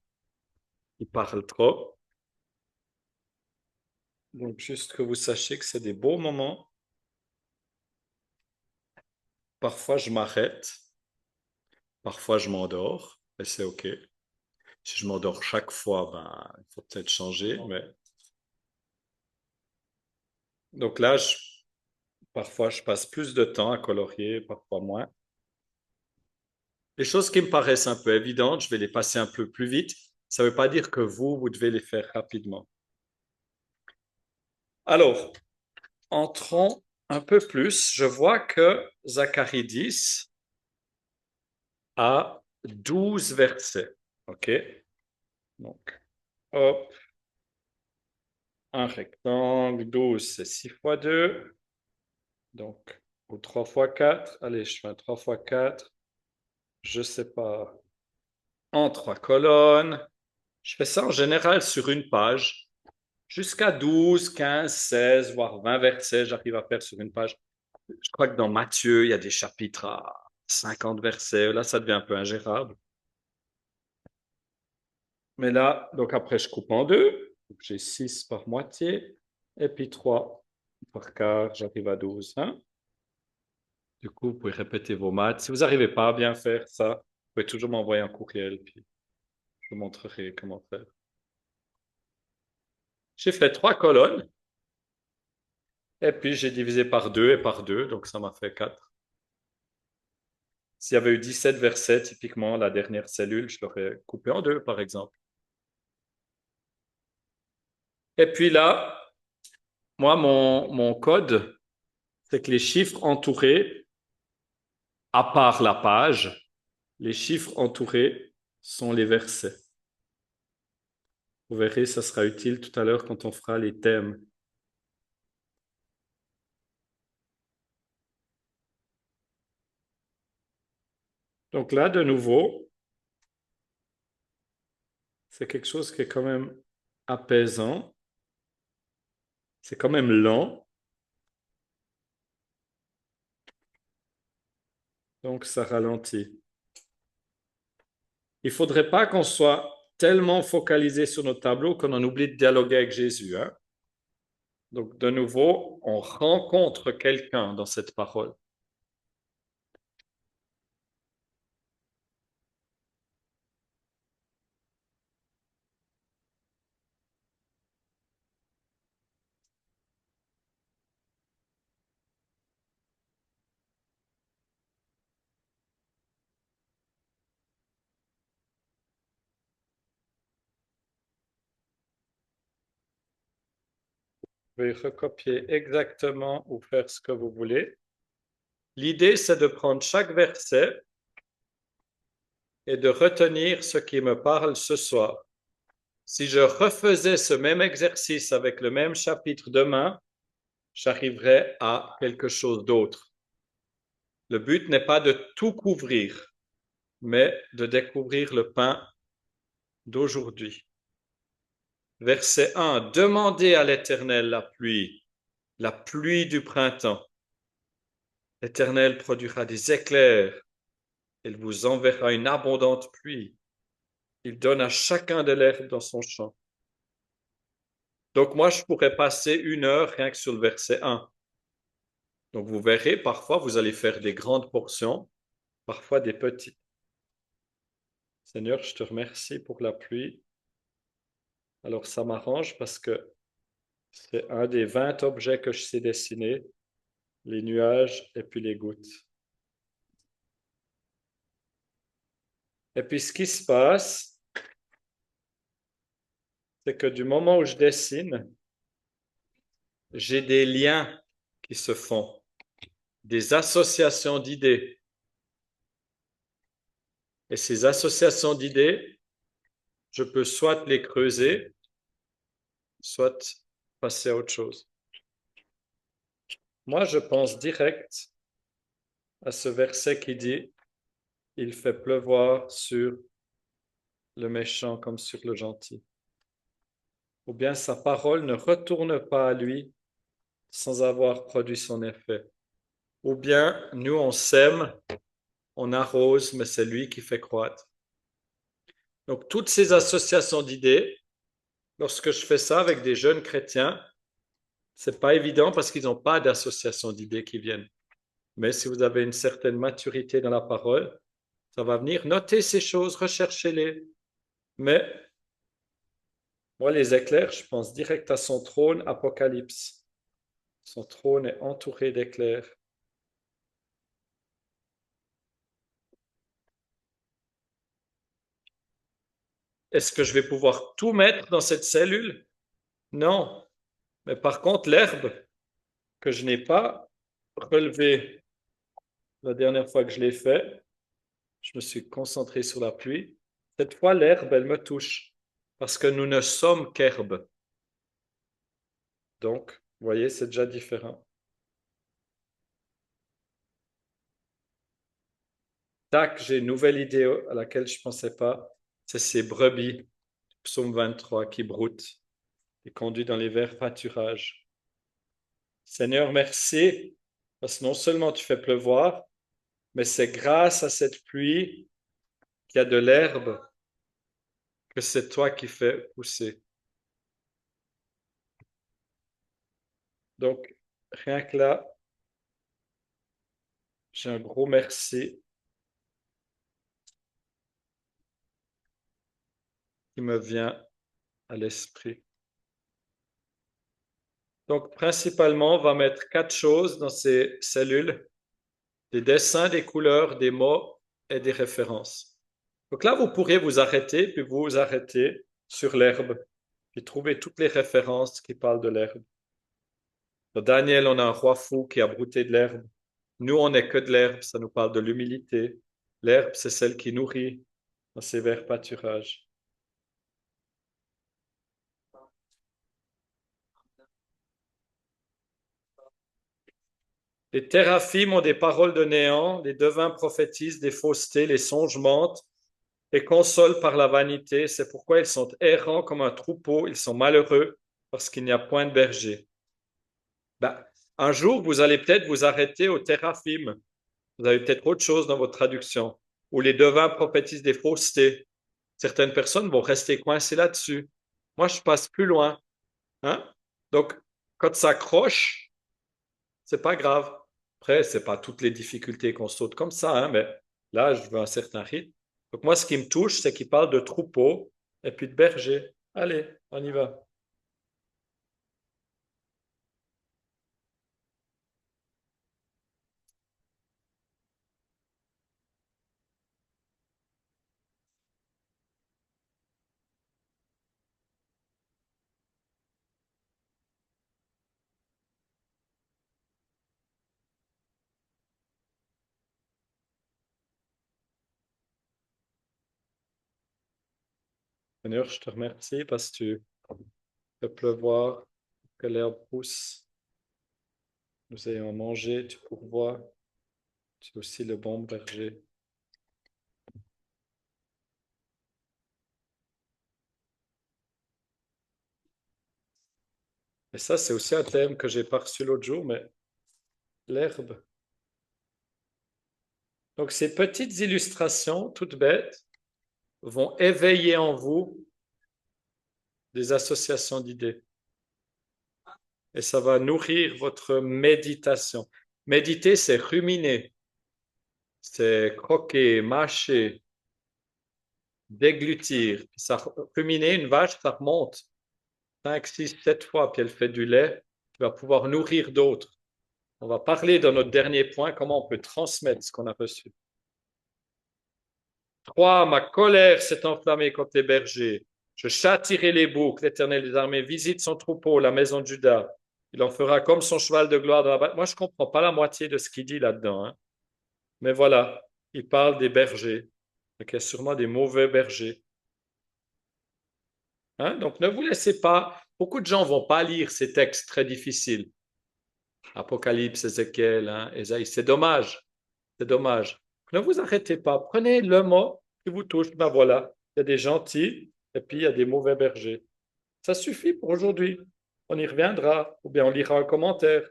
qui parle trop. Donc, juste que vous sachiez que c'est des beaux moments. Parfois, je m'arrête. Parfois, je m'endors. Et c'est OK. Si je m'endors chaque fois, ben, il faut peut-être changer. Mais... Donc là, parfois, je passe plus de temps à colorier, parfois moins. Les choses qui me paraissent un peu évidentes, je vais les passer un peu plus vite. Ça ne veut pas dire que vous devez les faire rapidement. Alors, entrons un peu plus. Je vois que Zacharie 10 a 12 versets. OK? Donc, hop. un rectangle, 12, c'est 6 fois 2. Donc, ou 3 fois 4. Allez, je fais un 3 fois 4. Je sais pas. En 3 colonnes. Je fais ça en général sur une page. Jusqu'à 12, 15, 16, voire 20 versets, j'arrive à faire sur une page. Je crois que dans Matthieu, il y a des chapitres à 50 versets. Là, ça devient un peu ingérable. Mais là, donc après, je coupe en deux. J'ai 6 par moitié. Et puis 3 par quart, j'arrive à 12. Hein. Du coup, vous pouvez répéter vos maths. Si vous n'arrivez pas à bien faire ça, vous pouvez toujours m'envoyer un courriel, puis je vous montrerai comment faire. J'ai fait 3 colonnes. Et puis, j'ai divisé par 2 et par 2. Donc, ça m'a fait 4. S'il y avait eu 17 versets, typiquement, la dernière cellule, je l'aurais coupé en deux, par exemple. Et puis là, moi, mon code, c'est que les chiffres entourés, à part la page, les chiffres entourés sont les versets. Vous verrez, ça sera utile tout à l'heure quand on fera les thèmes. Donc là, de nouveau, c'est quelque chose qui est quand même apaisant. C'est quand même lent. Donc ça ralentit. Il ne faudrait pas qu'on soit tellement focalisé sur nos tableaux qu'on en oublie de dialoguer avec Jésus. Hein? Donc, de nouveau, on rencontre quelqu'un dans cette parole. Vous pouvez recopier exactement ou faire ce que vous voulez. L'idée, c'est de prendre chaque verset et de retenir ce qui me parle ce soir. Si je refaisais ce même exercice avec le même chapitre demain, j'arriverais à quelque chose d'autre. Le but n'est pas de tout couvrir, mais de découvrir le pain d'aujourd'hui. Verset 1. Demandez à l'Éternel la pluie du printemps. L'Éternel produira des éclairs. Il vous enverra une abondante pluie. Il donne à chacun de l'herbe dans son champ. Donc moi, je pourrais passer 1 heure rien que sur le verset 1. Donc vous verrez, parfois, vous allez faire des grandes portions, parfois des petites. Seigneur, je te remercie pour la pluie. Alors ça m'arrange parce que c'est un des 20 objets que je sais dessiner, les nuages et puis les gouttes. Et puis ce qui se passe, c'est que du moment où je dessine, j'ai des liens qui se font, des associations d'idées. Et ces associations d'idées, je peux soit les creuser, soit passer à autre chose. Moi, je pense direct à ce verset qui dit, il fait pleuvoir sur le méchant comme sur le gentil. Ou bien sa parole ne retourne pas à lui sans avoir produit son effet. Ou bien nous, on sème, on arrose, mais c'est lui qui fait croître. Donc, toutes ces associations d'idées, lorsque je fais ça avec des jeunes chrétiens, c'est pas évident parce qu'ils n'ont pas d'association d'idées qui viennent. Mais si vous avez une certaine maturité dans la parole, ça va venir. Notez ces choses, recherchez-les. Mais moi, les éclairs, je pense direct à son trône, Apocalypse. Son trône est entouré d'éclairs. Est-ce que je vais pouvoir tout mettre dans cette cellule? Non. Mais par contre, l'herbe que je n'ai pas relevée la dernière fois que je l'ai fait, je me suis concentré sur la pluie. Cette fois, l'herbe, elle me touche parce que nous ne sommes qu'herbe. Donc, vous voyez, c'est déjà différent. Tac, j'ai une nouvelle idée à laquelle je ne pensais pas. C'est ces brebis, psaume 23, qui broutent et conduits dans les verts pâturages. Seigneur, merci, parce que non seulement tu fais pleuvoir, mais c'est grâce à cette pluie qu'il y a de l'herbe que c'est toi qui fais pousser. Donc, rien que là, j'ai un gros merci qui me vient à l'esprit. Donc, principalement, on va mettre 4 choses dans ces cellules, des dessins, des couleurs, des mots et des références. Donc là, vous pourriez vous arrêter, puis vous arrêter sur l'herbe, puis trouver toutes les références qui parlent de l'herbe. Dans Daniel, on a un roi fou qui a brouté de l'herbe. Nous, on n'est que de l'herbe, ça nous parle de l'humilité. L'herbe, c'est celle qui nourrit dans ces verts pâturages. Les téraphimes ont des paroles de néant, les devins prophétisent des faussetés, les songes mentent et consolent par la vanité. C'est pourquoi ils sont errants comme un troupeau, ils sont malheureux parce qu'il n'y a point de berger. Ben, un jour, vous allez peut-être vous arrêter au téraphimes. Vous avez peut-être autre chose dans votre traduction. Ou les devins prophétisent des faussetés. Certaines personnes vont rester coincées là-dessus. Moi, je passe plus loin. Hein? Donc, quand ça accroche, c'est pas grave. Après, c'est pas toutes les difficultés qu'on saute comme ça, hein, mais là, je veux un certain rythme. Donc, moi, ce qui me touche, c'est qu'il parle de troupeau et puis de berger. Allez, on y va. Seigneur, je te remercie parce que tu fais pleuvoir, que l'herbe pousse. Nous ayons à manger, tu pourvois. Tu es aussi le bon berger. Et ça, c'est aussi un thème que j'ai pas reçu l'autre jour, mais l'herbe. Donc, ces petites illustrations, toutes bêtes, vont éveiller en vous des associations d'idées. Et ça va nourrir votre méditation. Méditer, c'est ruminer, c'est croquer, mâcher, déglutir. Ça, ruminer, une vache, ça remonte 5, 6, 7 fois, puis elle fait du lait. Tu vas pouvoir nourrir d'autres. On va parler dans notre dernier point, comment on peut transmettre ce qu'on a reçu. 3. Ma colère s'est enflammée contre les bergers. Je châtirai les boucs. L'Éternel des armées visite son troupeau, la maison de Juda. Il en fera comme son cheval de gloire dans la bataille. Moi, je ne comprends pas la moitié de ce qu'il dit là-dedans, hein. Mais voilà, il parle des bergers. Donc, il y a sûrement des mauvais bergers. Hein? Donc, ne vous laissez pas. Beaucoup de gens ne vont pas lire ces textes très difficiles. Apocalypse, Ézéchiel, hein, Ésaïe. C'est dommage. C'est dommage. Ne vous arrêtez pas. Prenez le mot qui vous touche. Ben voilà, il y a des gentils et puis il y a des mauvais bergers. Ça suffit pour aujourd'hui. On y reviendra ou bien on lira un commentaire.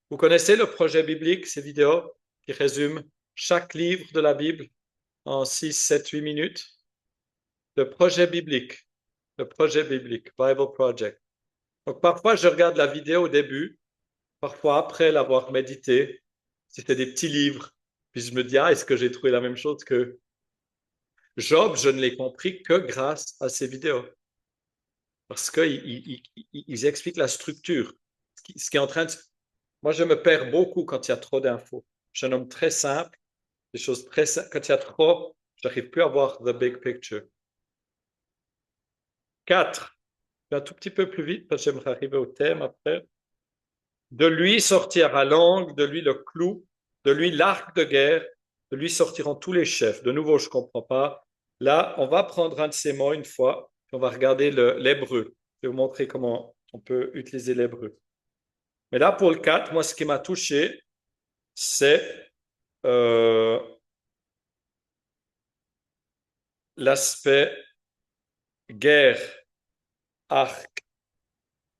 Vous connaissez le projet biblique, ces vidéos qui résument chaque livre de la Bible en 6, 7, 8 minutes. Le projet biblique, Bible Project. Donc parfois je regarde la vidéo au début, parfois après l'avoir médité. C'était des petits livres. Puis je me dis, ah, est-ce que j'ai trouvé la même chose que Job? Je ne l'ai compris que grâce à ces vidéos. Parce qu'ils expliquent la structure. Ce qui est en train de... Moi, je me perds beaucoup quand il y a trop d'infos. Je suis un homme très simple, des choses très simples. Quand il y a trop, je n'arrive plus à voir the big picture. 4. Un tout petit peu plus vite, parce que j'aimerais arriver au thème après. De lui sortira l'angle, de lui le clou, de lui l'arc de guerre, de lui sortiront tous les chefs. De nouveau, je ne comprends pas. Là, on va prendre un de ces mots une fois, on va regarder l'hébreu. Je vais vous montrer comment on peut utiliser l'hébreu. Mais là, pour le 4, moi, ce qui m'a touché, c'est euh, l'aspect guerre, arc,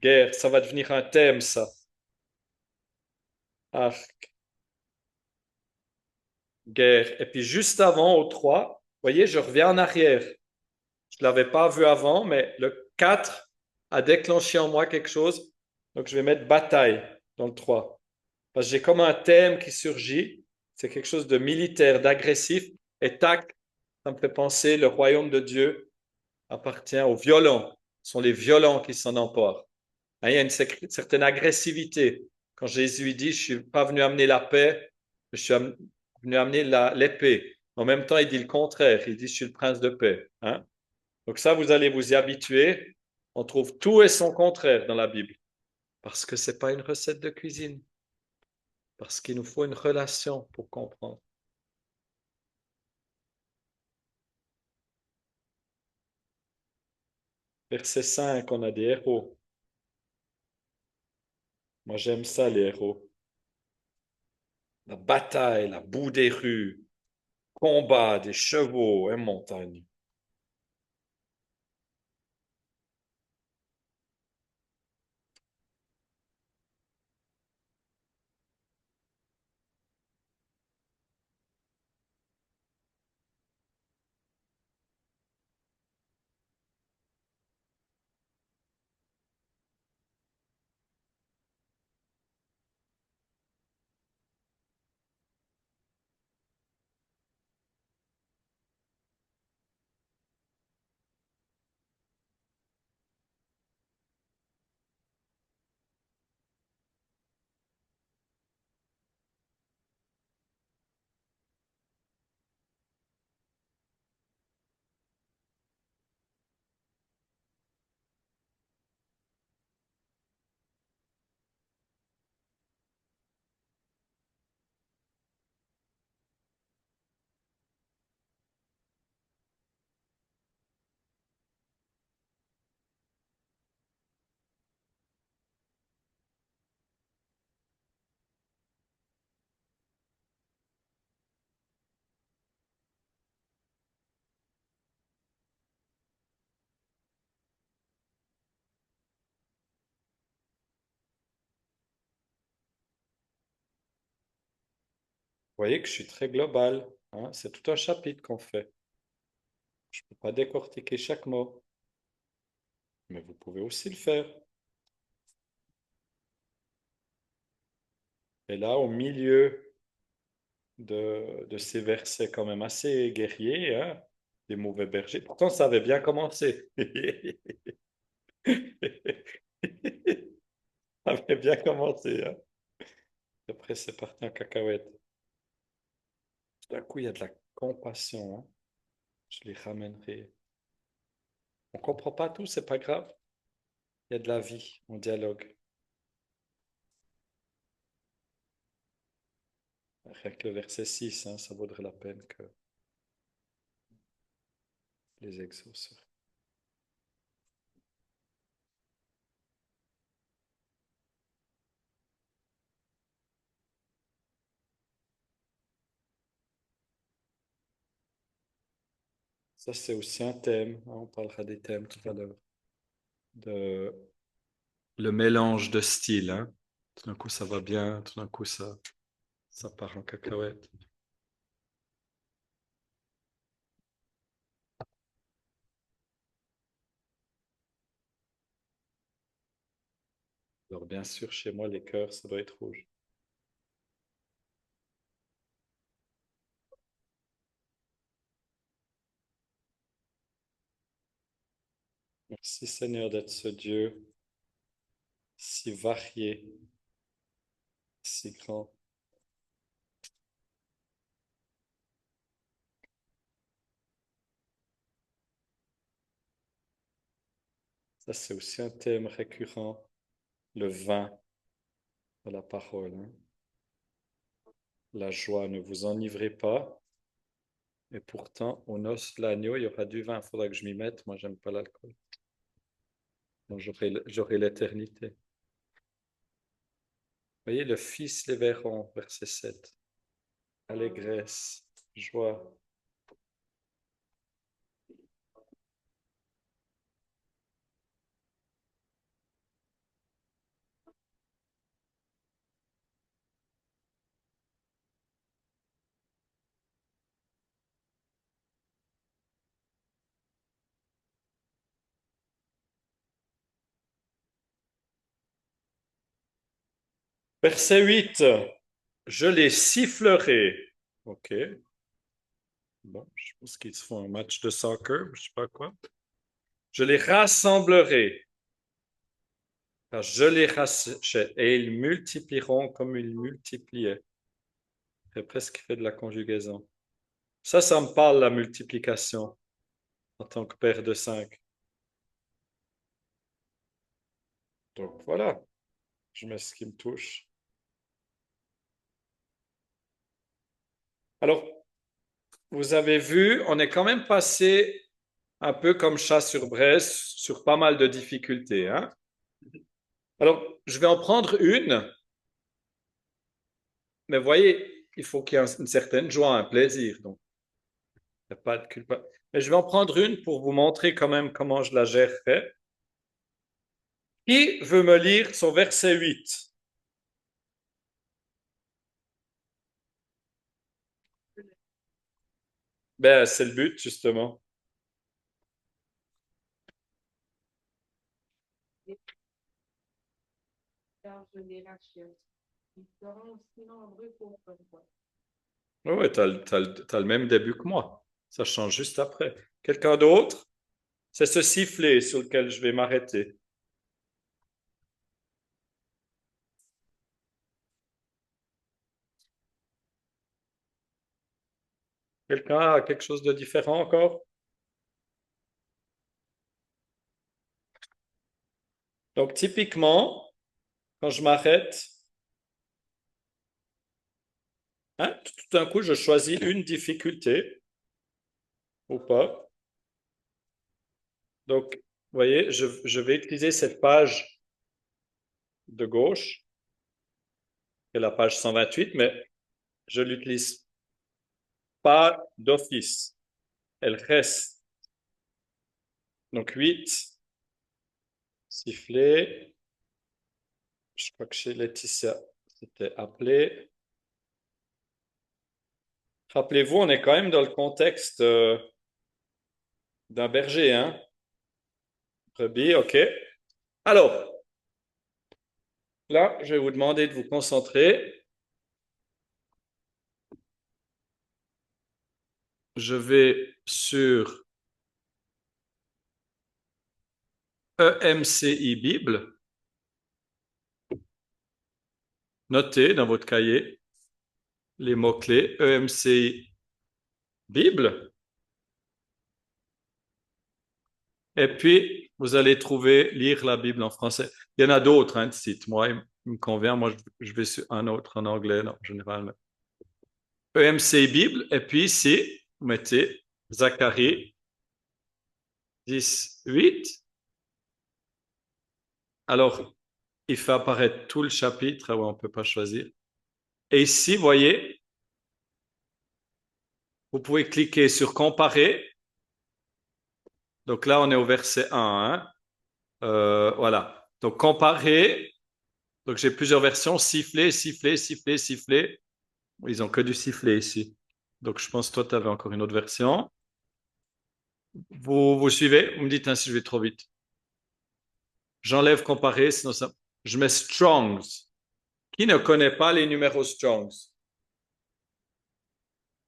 guerre. Ça va devenir un thème, ça. Arc, guerre. Et puis juste avant, au 3, vous voyez, je reviens en arrière. Je ne l'avais pas vu avant, mais le 4 a déclenché en moi quelque chose. Donc, je vais mettre bataille dans le 3. Parce que j'ai comme un thème qui surgit. C'est quelque chose de militaire, d'agressif. Et tac, ça me fait penser, le royaume de Dieu appartient aux violents. Ce sont les violents qui s'en emparent. Hein, il y a une certaine agressivité. Quand Jésus dit, je ne suis pas venu amener la paix, je suis venu amener l'épée. En même temps, il dit le contraire. Il dit, je suis le prince de paix. Hein? Donc ça, vous allez vous y habituer. On trouve tout et son contraire dans la Bible. Parce que ce n'est pas une recette de cuisine. Parce qu'il nous faut une relation pour comprendre. Verset 5, on a des héros. Moi, j'aime ça, les héros. La bataille, la boue des rues, combat des chevaux et montagnes. Vous voyez que je suis très global. Hein. C'est tout un chapitre qu'on fait. Je ne peux pas décortiquer chaque mot. Mais vous pouvez aussi le faire. Et là, au milieu de ces versets quand même assez guerriers, hein, des mauvais bergers. Pourtant, ça avait bien commencé. Ça avait bien commencé. Hein. Après, c'est parti en cacahuète. Tout d'un coup, il y a de la compassion. Hein. Je les ramènerai. On ne comprend pas tout, c'est pas grave. Il y a de la vie, on dialogue. Rien que le verset 6, hein, ça vaudrait la peine que les exauceraient. Ça, c'est aussi un thème. Hein, on parlera des thèmes tout à l'heure. De le mélange de styles. Hein. Tout d'un coup, ça va bien. Tout d'un coup, ça part en cacahuète. Alors, bien sûr, chez moi, les cœurs, ça doit être rouge. Merci, Seigneur, d'être ce Dieu si varié, si grand. Ça, c'est aussi un thème récurrent, le vin de la parole. Hein. La joie, ne vous enivrez pas. Et pourtant, aux noces de l'agneau, il y aura du vin. Il faudra que je m'y mette. Moi, j'aime pas l'alcool. Donc, j'aurai l'éternité. Vous voyez, le Fils les verront, verset 7. Allégresse, joie. Verset 8. Je les sifflerai. OK. Bon, je pense qu'ils se font un match de soccer, je sais pas quoi. Je les rassemblerai. Car je les rachète et ils multiplieront comme ils multipliaient. J'ai presque fait de la conjugaison. Ça me parle, la multiplication, en tant que père de 5. Donc voilà, je mets ce qui me touche. Alors, vous avez vu, on est quand même passé un peu comme chat sur braise sur pas mal de difficultés, hein? Alors, je vais en prendre une, mais voyez, il faut qu'il y ait une certaine joie, un plaisir. Donc, il n'y a pas de culpa. Mais je vais en prendre une pour vous montrer quand même comment je la gérerai. Qui veut me lire son verset 8? Ben, c'est le but, justement. Car je les rachète. Ils seront aussi nombreux qu'autrefois. Oui, t'as le même début que moi. Ça change juste après. Quelqu'un d'autre? C'est ce sifflet sur lequel je vais m'arrêter. Quelqu'un a quelque chose de différent encore? Donc, typiquement, quand je m'arrête, hein, tout d'un coup, je choisis une difficulté ou pas. Donc, vous voyez, je vais utiliser cette page de gauche, qui est la page 128, mais je l'utilise pas d'office. Elle reste. Donc, 8, sifflet. Je crois que chez Laetitia, c'était appelé. Rappelez-vous, on est quand même dans le contexte d'un berger, hein? Brebis, ok. Alors, là, je vais vous demander de vous concentrer. Je vais sur EMCI Bible. Notez dans votre cahier les mots-clés EMCI Bible. Et puis, vous allez trouver lire la Bible en français. Il y en a d'autres, hein, de sites. Moi, il me convient. Moi, je vais sur un autre en anglais, en général. EMCI Bible. Et puis ici, vous mettez Zacharie 18. Alors, il fait apparaître tout le chapitre. Ah ouais, on ne peut pas choisir. Et ici, vous voyez, vous pouvez cliquer sur comparer. Donc là, on est au verset 1. Hein. Voilà. Donc comparer. Donc j'ai plusieurs versions. Siffler, siffler, siffler, siffler. Ils ont que du sifflet ici. Donc je pense que toi, tu avais encore une autre version. Vous suivez? Vous me dites hein, si je vais trop vite. J'enlève comparer, sinon ça. Je mets Strongs. Qui ne connaît pas les numéros Strongs?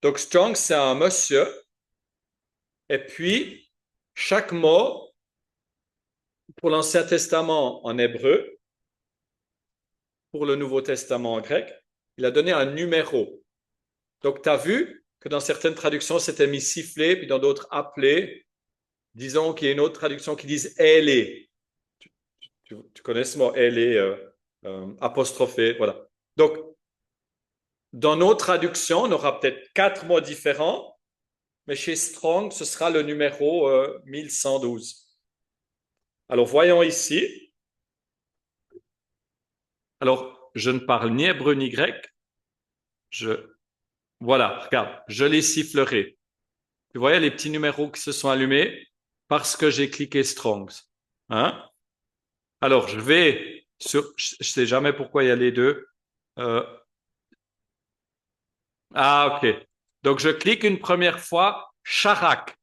Donc Strongs, c'est un monsieur. Et puis, chaque mot, pour l'Ancien Testament en hébreu, pour le Nouveau Testament en grec, il a donné un numéro. Donc, tu as vu que dans certaines traductions, c'était mis sifflé, puis dans d'autres appelé. Disons qu'il y a une autre traduction qui dit elle est. Tu connais ce mot, elle est apostrophé. Voilà. Donc, dans nos traductions, on aura peut-être 4 mots différents, mais chez Strong, ce sera le numéro 1112. Alors, voyons ici. Alors, je ne parle ni hébreu ni grec. Voilà, regarde, je les sifflerai. Tu vois les petits numéros qui se sont allumés parce que j'ai cliqué Strongs. Hein? Alors, je vais sur, je ne sais jamais pourquoi il y a les deux. Euh, ok. Donc, je clique une première fois, Charak.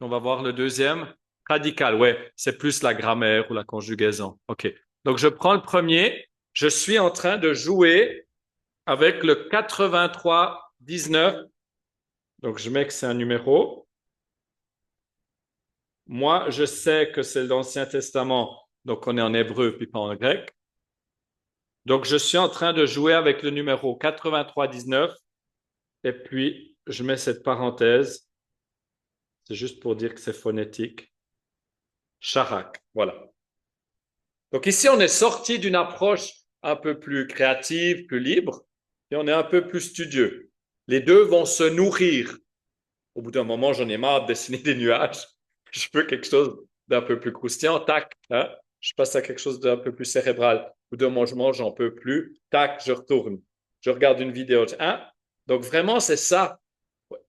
On va voir le deuxième, radical. Ouais, c'est plus la grammaire ou la conjugaison. Ok. Donc, je prends le premier. Je suis en train de jouer avec le 83-19. Donc, je mets que c'est un numéro. Moi, je sais que c'est l'Ancien Testament, donc on est en hébreu puis pas en grec. Donc, je suis en train de jouer avec le numéro 83-19 et puis je mets cette parenthèse. C'est juste pour dire que c'est phonétique. Charak, voilà. Donc ici, on est sorti d'une approche un peu plus créative, plus libre, et on est un peu plus studieux. Les deux vont se nourrir. Au bout d'un moment, j'en ai marre de dessiner des nuages. Je veux quelque chose d'un peu plus croustillant. Tac, hein? Je passe à quelque chose d'un peu plus cérébral. Au bout d'un moment, j'en peux plus. Tac, je retourne. Je regarde une vidéo. Hein? Donc vraiment, c'est ça.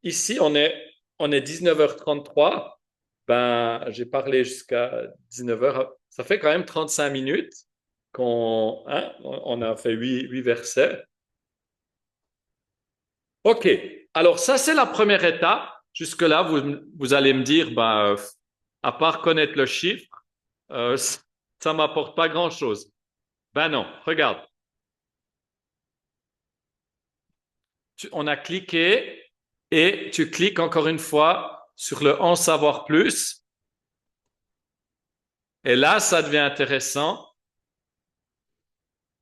Ici, on est 19h33. Ben, j'ai parlé jusqu'à 19h. Ça fait quand même 35 minutes qu'on a fait 8 versets. OK. Alors, ça, c'est la première étape. Jusque-là, vous allez me dire, ben, à part connaître le chiffre, ça m'apporte pas grand-chose. Ben non, regarde. On a cliqué et tu cliques encore une fois sur le en savoir plus. Et là, ça devient intéressant.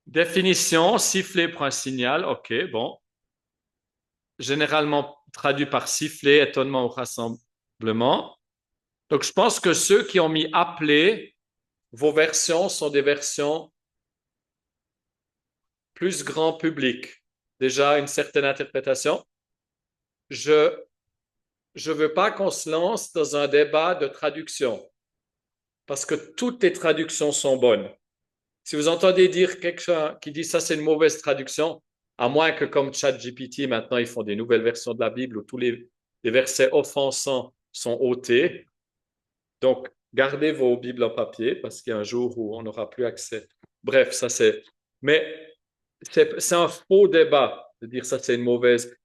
Définition, siffler pour un signal. OK, bon. Généralement traduit par siffler, étonnement ou rassemblement. Donc, je pense que ceux qui ont mis appeler, vos versions sont des versions plus grand public. Déjà, une certaine interprétation. Je ne veux pas qu'on se lance dans un débat de traduction parce que toutes les traductions sont bonnes. Si vous entendez dire quelqu'un qui dit ça, c'est une mauvaise traduction, à moins que comme ChatGPT, maintenant, ils font des nouvelles versions de la Bible où tous les versets offensants sont ôtés. Donc, gardez vos Bibles en papier parce qu'il y a un jour où on n'aura plus accès. Bref, ça c'est. Mais c'est un faux débat de dire ça c'est une mauvaise.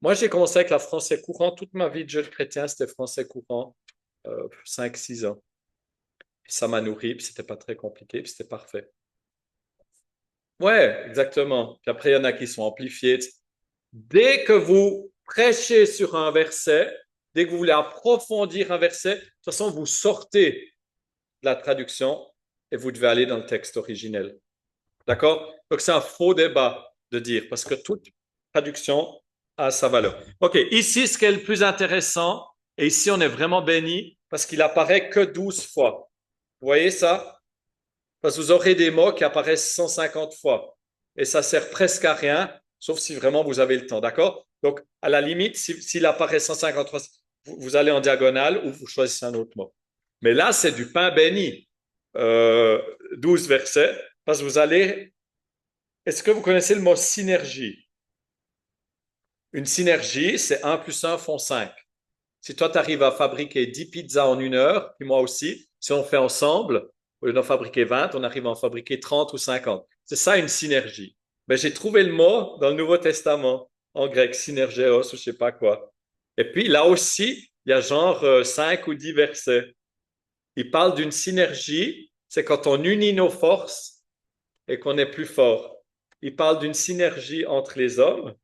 Moi, j'ai commencé avec la français courant. Toute ma vie de jeune chrétien, c'était français courant, 5-6 ans. Puis ça m'a nourri, puis c'était pas très compliqué, puis c'était parfait. Ouais, exactement. Puis après, il y en a qui sont amplifiés. Dès que vous prêchez sur un verset, dès que vous voulez approfondir un verset, de toute façon, vous sortez de la traduction et vous devez aller dans le texte originel. D'accord? Donc, c'est un faux débat de dire, parce que toute traduction a sa valeur. OK, ici, ce qui est le plus intéressant, et ici, on est vraiment béni, parce qu'il apparaît que 12 fois. Vous voyez ça? Parce que vous aurez des mots qui apparaissent 150 fois. Et ça sert presque à rien, sauf si vraiment vous avez le temps. D'accord? Donc, à la limite, s'il apparaît 150 fois, vous allez en diagonale ou vous choisissez un autre mot. Mais là, c'est du pain béni. 12 versets. Parce que vous allez. Est-ce que vous connaissez le mot synergie? Une synergie, c'est 1 plus 1 font 5. Si toi, tu arrives à fabriquer 10 pizzas en 1 heure, puis moi aussi, si on fait ensemble, au lieu d'en fabriquer 20, on arrive à en fabriquer 30 ou 50. C'est ça une synergie. Mais j'ai trouvé le mot dans le Nouveau Testament, en grec, synergéos ou je sais pas quoi. Et puis là aussi, il y a genre 5 ou 10 versets. Il parle d'une synergie, c'est quand on unit nos forces et qu'on est plus fort. Il parle d'une synergie entre les hommes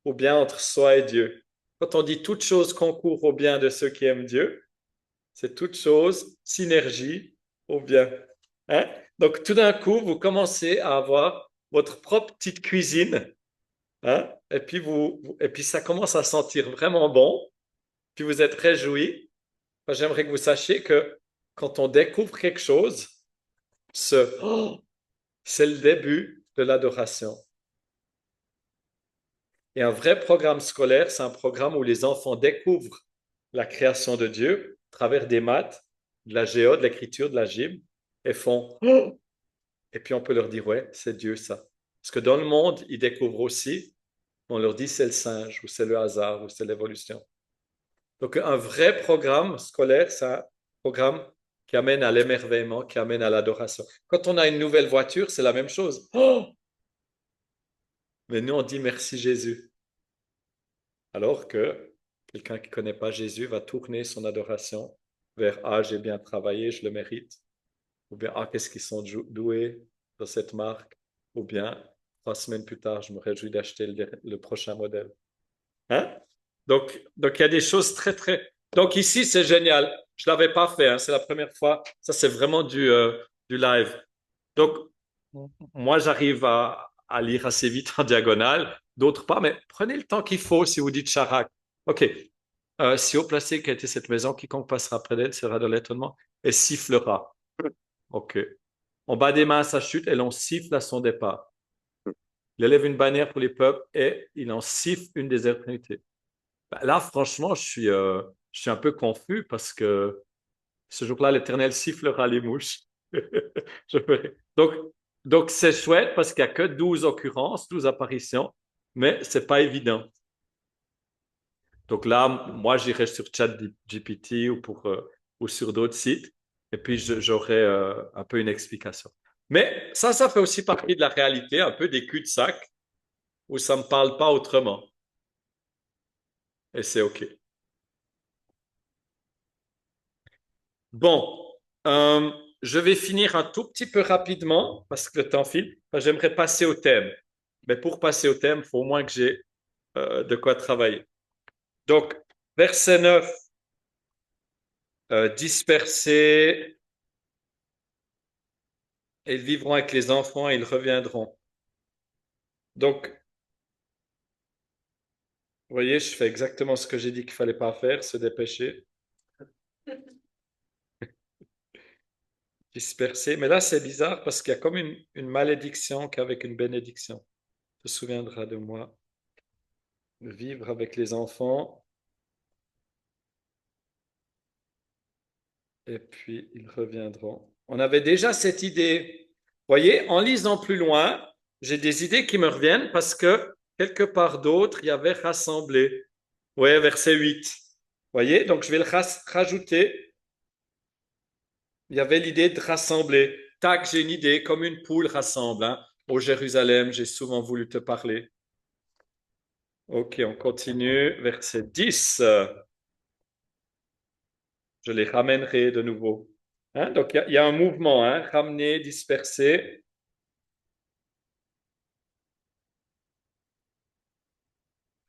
ou bien entre soi et Dieu. Quand on dit toute chose concourt au bien de ceux qui aiment Dieu, c'est toute chose, synergie au bien. Hein? Donc tout d'un coup, vous commencez à avoir votre propre petite cuisine, hein? Et puis ça commence à sentir vraiment bon, puis vous êtes réjouis. Enfin, j'aimerais que vous sachiez que quand on découvre quelque chose, c'est le début de l'adoration. Et un vrai programme scolaire, c'est un programme où les enfants découvrent la création de Dieu à travers des maths de la géo, de l'écriture, de la gym, et font oh! Et puis on peut leur dire, ouais, c'est Dieu ça. Parce que dans le monde, ils découvrent aussi, on leur dit c'est le singe, ou c'est le hasard, ou c'est l'évolution. Donc un vrai programme scolaire, c'est un programme qui amène à l'émerveillement, qui amène à l'adoration. Quand on a une nouvelle voiture, c'est la même chose. Oh! Mais nous, on dit merci Jésus. Alors que quelqu'un qui ne connaît pas Jésus va tourner son adoration vers ah, j'ai bien travaillé, je le mérite. Ou bien ah, qu'est-ce qu'ils sont doués dans cette marque. Ou bien 3 semaines plus tard, je me réjouis d'acheter le prochain modèle. Hein? Donc, il y a des choses très, très. Donc, ici, c'est génial. Je ne l'avais pas fait, hein, c'est la première fois. Ça, c'est vraiment du live. Donc, moi, j'arrive à lire assez vite en diagonale, d'autres pas, mais prenez le temps qu'il faut si vous dites Charac. OK. Si haut placé qu'a été cette maison, quiconque passera près d'elle sera de l'étonnement et sifflera. OK. En bas des mains à sa chute et l'on siffle à son départ. Il élève une bannière pour les peuples et il en siffle une des éternités. Ben là, franchement, je suis un peu confus parce que ce jour-là, l'Éternel sifflera les mouches. Donc, donc c'est chouette parce qu'il n'y a que 12 occurrences, 12 apparitions, mais c'est pas évident. Donc là, moi, j'irai sur ChatGPT ou sur d'autres sites et puis j'aurai un peu une explication. Mais ça fait aussi partie de la réalité, un peu des cul-de-sac où ça ne me parle pas autrement. Et c'est OK. Bon, euh, je vais finir un tout petit peu rapidement parce que le temps file. Enfin, j'aimerais passer au thème. Mais pour passer au thème, il faut au moins que j'ai de quoi travailler. Donc, verset 9, dispersés, ils vivront avec les enfants et ils reviendront. Donc, vous voyez, je fais exactement ce que j'ai dit qu'il fallait pas faire, se dépêcher, disperser. Mais là, c'est bizarre parce qu'il y a comme une malédiction qu'avec une bénédiction. Tu te souviendras de moi. Vivre avec les enfants et puis ils reviendront. On avait déjà cette idée. Vous voyez, en lisant plus loin, j'ai des idées qui me reviennent parce que quelque part d'autre, il y avait rassemblé. Oui, verset 8. Vous voyez, donc je vais le rajouter. Il y avait l'idée de rassembler. Tac, j'ai une idée, comme une poule rassemble. Hein. Au Jérusalem, j'ai souvent voulu te parler. Ok, on continue. Verset 10. Je les ramènerai de nouveau. Hein, donc, il y a un mouvement, hein, ramener, disperser,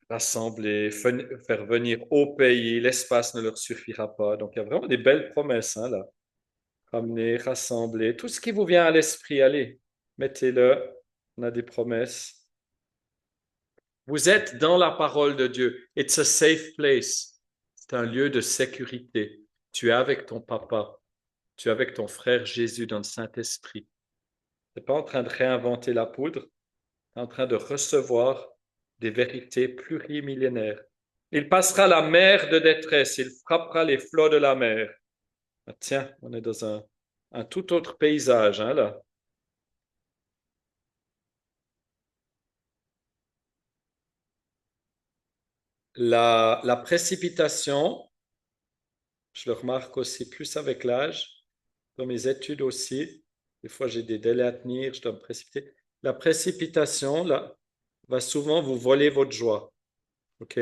rassembler, faire venir au pays. L'espace ne leur suffira pas. Donc, il y a vraiment des belles promesses hein, là. Ramener, rassembler, tout ce qui vous vient à l'esprit, allez, mettez-le. On a des promesses. Vous êtes dans la parole de Dieu. It's a safe place. C'est un lieu de sécurité. Tu es avec ton papa. Tu es avec ton frère Jésus dans le Saint-Esprit. Tu n'es pas en train de réinventer la poudre. Tu es en train de recevoir des vérités plurimillénaires. Il passera la mer de détresse. Il frappera les flots de la mer. Ah, tiens, on est dans un tout autre paysage, hein, là. La précipitation, je le remarque aussi plus avec l'âge, dans mes études aussi. Des fois, j'ai des délais à tenir, je dois me précipiter. La précipitation, là, va souvent vous voler votre joie. OK?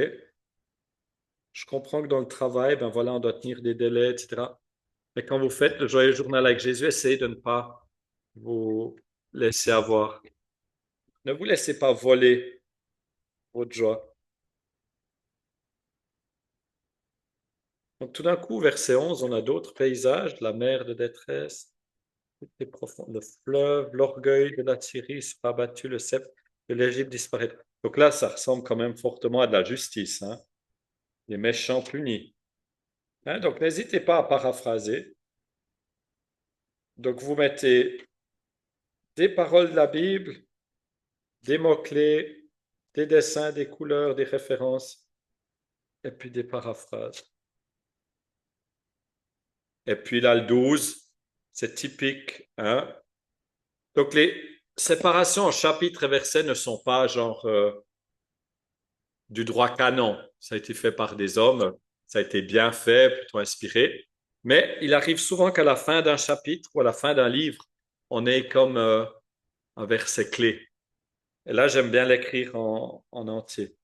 Je comprends que dans le travail, ben voilà, on doit tenir des délais, etc. Mais quand vous faites le joyeux journal avec Jésus, essayez de ne pas vous laisser avoir. Ne vous laissez pas voler votre joie. Donc tout d'un coup, verset 11, on a d'autres paysages, la mer de détresse, le fleuve, l'orgueil de la Syrie sera abattu, le sceptre de l'Égypte disparaîtra. Donc là, ça ressemble quand même fortement à de la justice, hein? Les méchants punis. Hein? Donc n'hésitez pas à paraphraser. Donc vous mettez des paroles de la Bible, des mots-clés, des dessins, des couleurs, des références, et puis des paraphrases. Et puis là, le 12, c'est typique, hein. Donc, les séparations en chapitres et versets ne sont pas genre du droit canon. Ça a été fait par des hommes, ça a été bien fait, plutôt inspiré. Mais il arrive souvent qu'à la fin d'un chapitre ou à la fin d'un livre, on ait comme un verset clé. Et là, j'aime bien l'écrire en entier.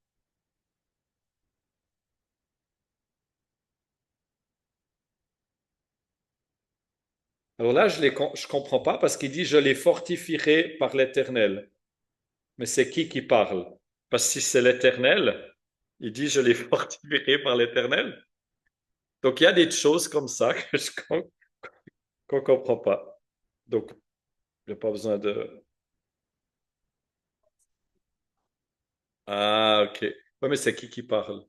Alors là, je comprends pas parce qu'il dit, je les fortifierai par l'Éternel. Mais c'est qui parle? Parce que si c'est l'Éternel, il dit, je les fortifierai par l'Éternel. Donc, il y a des choses comme ça que qu'on comprend pas. Donc, il n'y a pas besoin de... Ah, ok. Oui, mais c'est qui parle?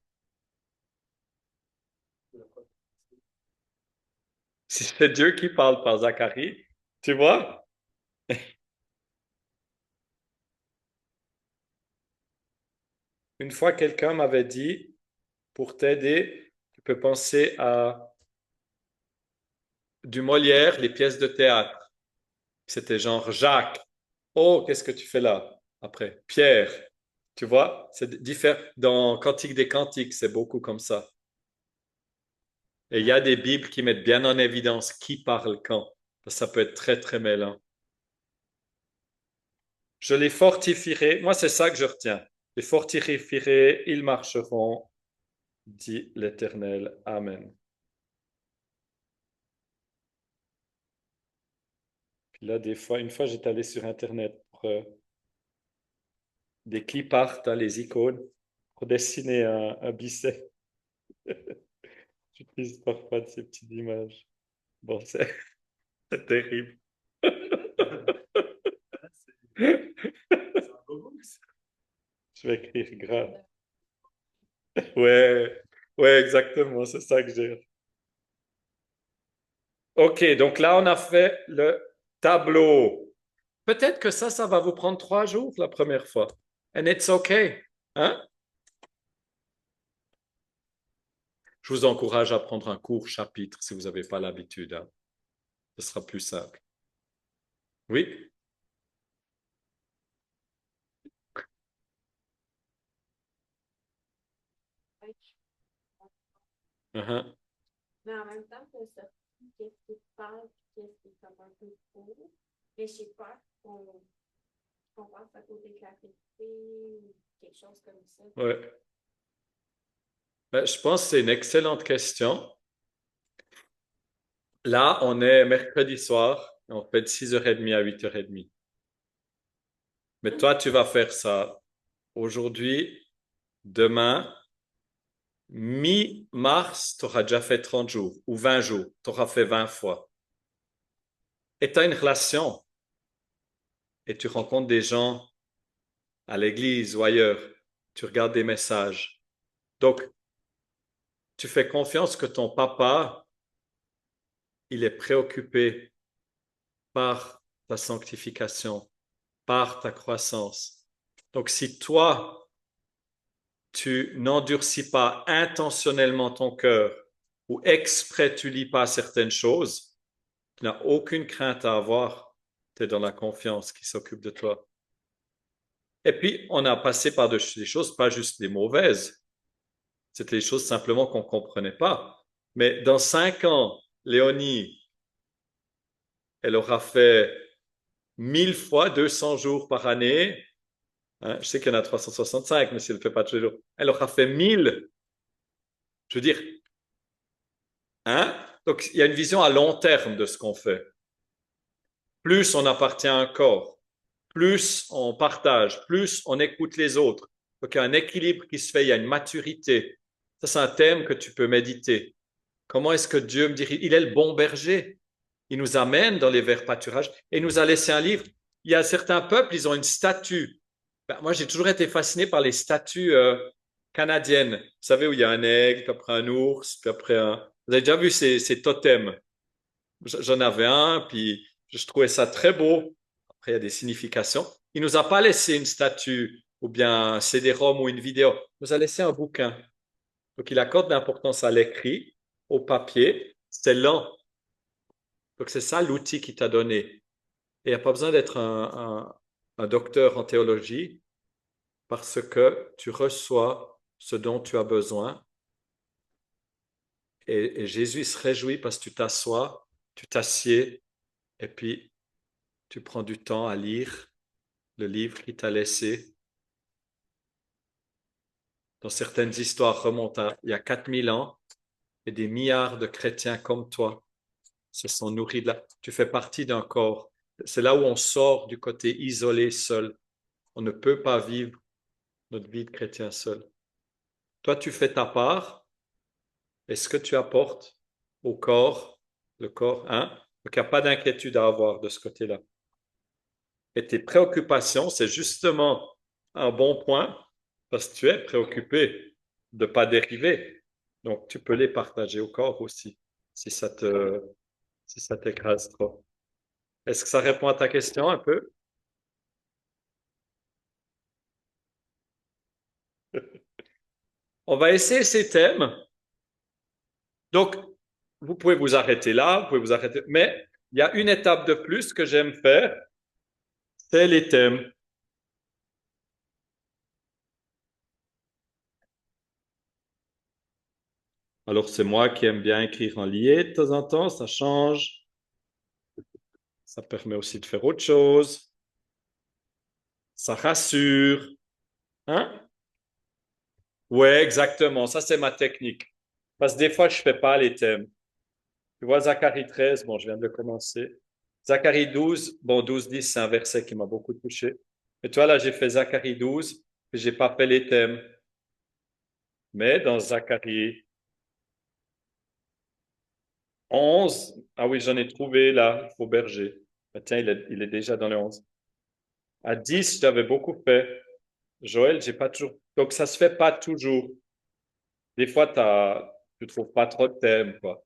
Si c'est Dieu qui parle par Zacharie, tu vois? Une fois, quelqu'un m'avait dit, pour t'aider, tu peux penser à du Molière, les pièces de théâtre. C'était genre Jacques. Oh, qu'est-ce que tu fais là? Après, Pierre. Tu vois? C'est différent. Dans Cantique des Cantiques, c'est beaucoup comme ça. Et il y a des Bibles qui mettent bien en évidence qui parle quand. Ça peut être très, très mêlant. Je les fortifierai. Moi, c'est ça que je retiens. Les fortifierai, ils marcheront, dit l'Éternel. Amen. Puis là, des fois, une fois, j'étais allé sur Internet pour des clip art, hein, les icônes, pour dessiner un biceps. J'utilise parfois de ces petites images. Bon, c'est c'est terrible. Je vais écrire grave. Ouais, ouais, exactement, c'est ça que j'ai. Ok, donc là, on a fait le tableau. Peut-être que ça va vous prendre 3 jours la première fois. And it's okay. Hein? Je vous encourage à prendre un court chapitre si vous n'avez pas l'habitude, hein. Ce sera plus simple. Oui? Mhm. Mais en même temps, tu as sorti qu'est-ce qui te parle, puis qu'est-ce qui est comme un peu faux. Mais je sais pas, on passe à côté de la vérité ou quelque chose comme ça. Ouais. Ben, je pense que c'est une excellente question. Là, on est mercredi soir, et on fait de 6h30 à 8h30. Mais toi, tu vas faire ça aujourd'hui, demain, mi-mars, tu auras déjà fait 30 jours ou 20 jours. Tu auras fait 20 fois. Et tu as une relation et tu rencontres des gens à l'église ou ailleurs. Tu regardes des messages. Donc, tu fais confiance que ton papa, il est préoccupé par ta sanctification, par ta croissance. Donc, si toi, tu n'endurcis pas intentionnellement ton cœur ou exprès tu lis pas certaines choses, tu n'as aucune crainte à avoir. Tu es dans la confiance qui s'occupe de toi. Et puis, on a passé par-dessus des choses, pas juste des mauvaises. C'était des choses simplement qu'on ne comprenait pas. Mais dans 5 ans, Léonie, elle aura fait 1000 fois 200 jours par année. Hein, je sais qu'il y en a 365, mais si elle ne le fait pas tous les jours, elle aura fait 1000. Je veux dire, hein? Donc, il y a une vision à long terme de ce qu'on fait. Plus on appartient à un corps, plus on partage, plus on écoute les autres. Donc, il y a un équilibre qui se fait, il y a une maturité. Ça, c'est un thème que tu peux méditer. Comment est-ce que Dieu me dirige? Il est le bon berger. Il nous amène dans les verts pâturages et il nous a laissé un livre. Il y a certains peuples, ils ont une statue. Ben, moi, j'ai toujours été fasciné par les statues canadiennes. Vous savez, où il y a un aigle, puis après un ours, puis après un... Vous avez déjà vu ces totems? J'en avais un, puis je trouvais ça très beau. Après, il y a des significations. Il nous a pas laissé une statue ou bien un CD-ROM ou une vidéo. Il nous a laissé un bouquin. Donc, il accorde l'importance à l'écrit, au papier. C'est lent. Donc, c'est ça l'outil qu'il t'a donné. Et il n'y a pas besoin d'être un docteur en théologie parce que tu reçois ce dont tu as besoin. Et Jésus se réjouit parce que tu t'assois, tu t'assieds et puis tu prends du temps à lire le livre qu'il t'a laissé. Dans certaines histoires remontent à il y a 4000 ans et des milliards de chrétiens comme toi se sont nourris de là. Tu fais partie d'un corps. C'est là où on sort du côté isolé, seul. On ne peut pas vivre notre vie de chrétien seul. Toi, tu fais ta part. Et ce que tu apportes au corps, le corps, hein? Donc, il n'y a pas d'inquiétude à avoir de ce côté-là. Et tes préoccupations, c'est justement un bon point parce que tu es préoccupé de ne pas dériver. Donc, tu peux les partager au corps aussi si si ça t'écrase trop. Est-ce que ça répond à ta question un peu? On va essayer ces thèmes. Donc, vous pouvez vous arrêter là, vous pouvez vous arrêter, mais il y a une étape de plus que j'aime faire, c'est les thèmes. Alors, c'est moi qui aime bien écrire en lié de temps en temps, ça change. Ça permet aussi de faire autre chose. Ça rassure. Hein? Ouais, exactement. Ça, c'est ma technique. Parce que des fois, je fais pas les thèmes. Tu vois, Zacharie 13, bon, je viens de le commencer. Zacharie 12, bon, 12-10, c'est un verset qui m'a beaucoup touché. Et tu vois, là, j'ai fait Zacharie 12, et j'ai pas fait les thèmes. Mais dans Zacharie 11, ah oui, j'en ai trouvé là, il faut berger. Ah, tiens, il est déjà dans le 11. À 10, j'avais beaucoup fait. Joël, j'ai pas toujours. Donc, ça se fait pas toujours. Des fois, tu trouves pas trop de thèmes, quoi.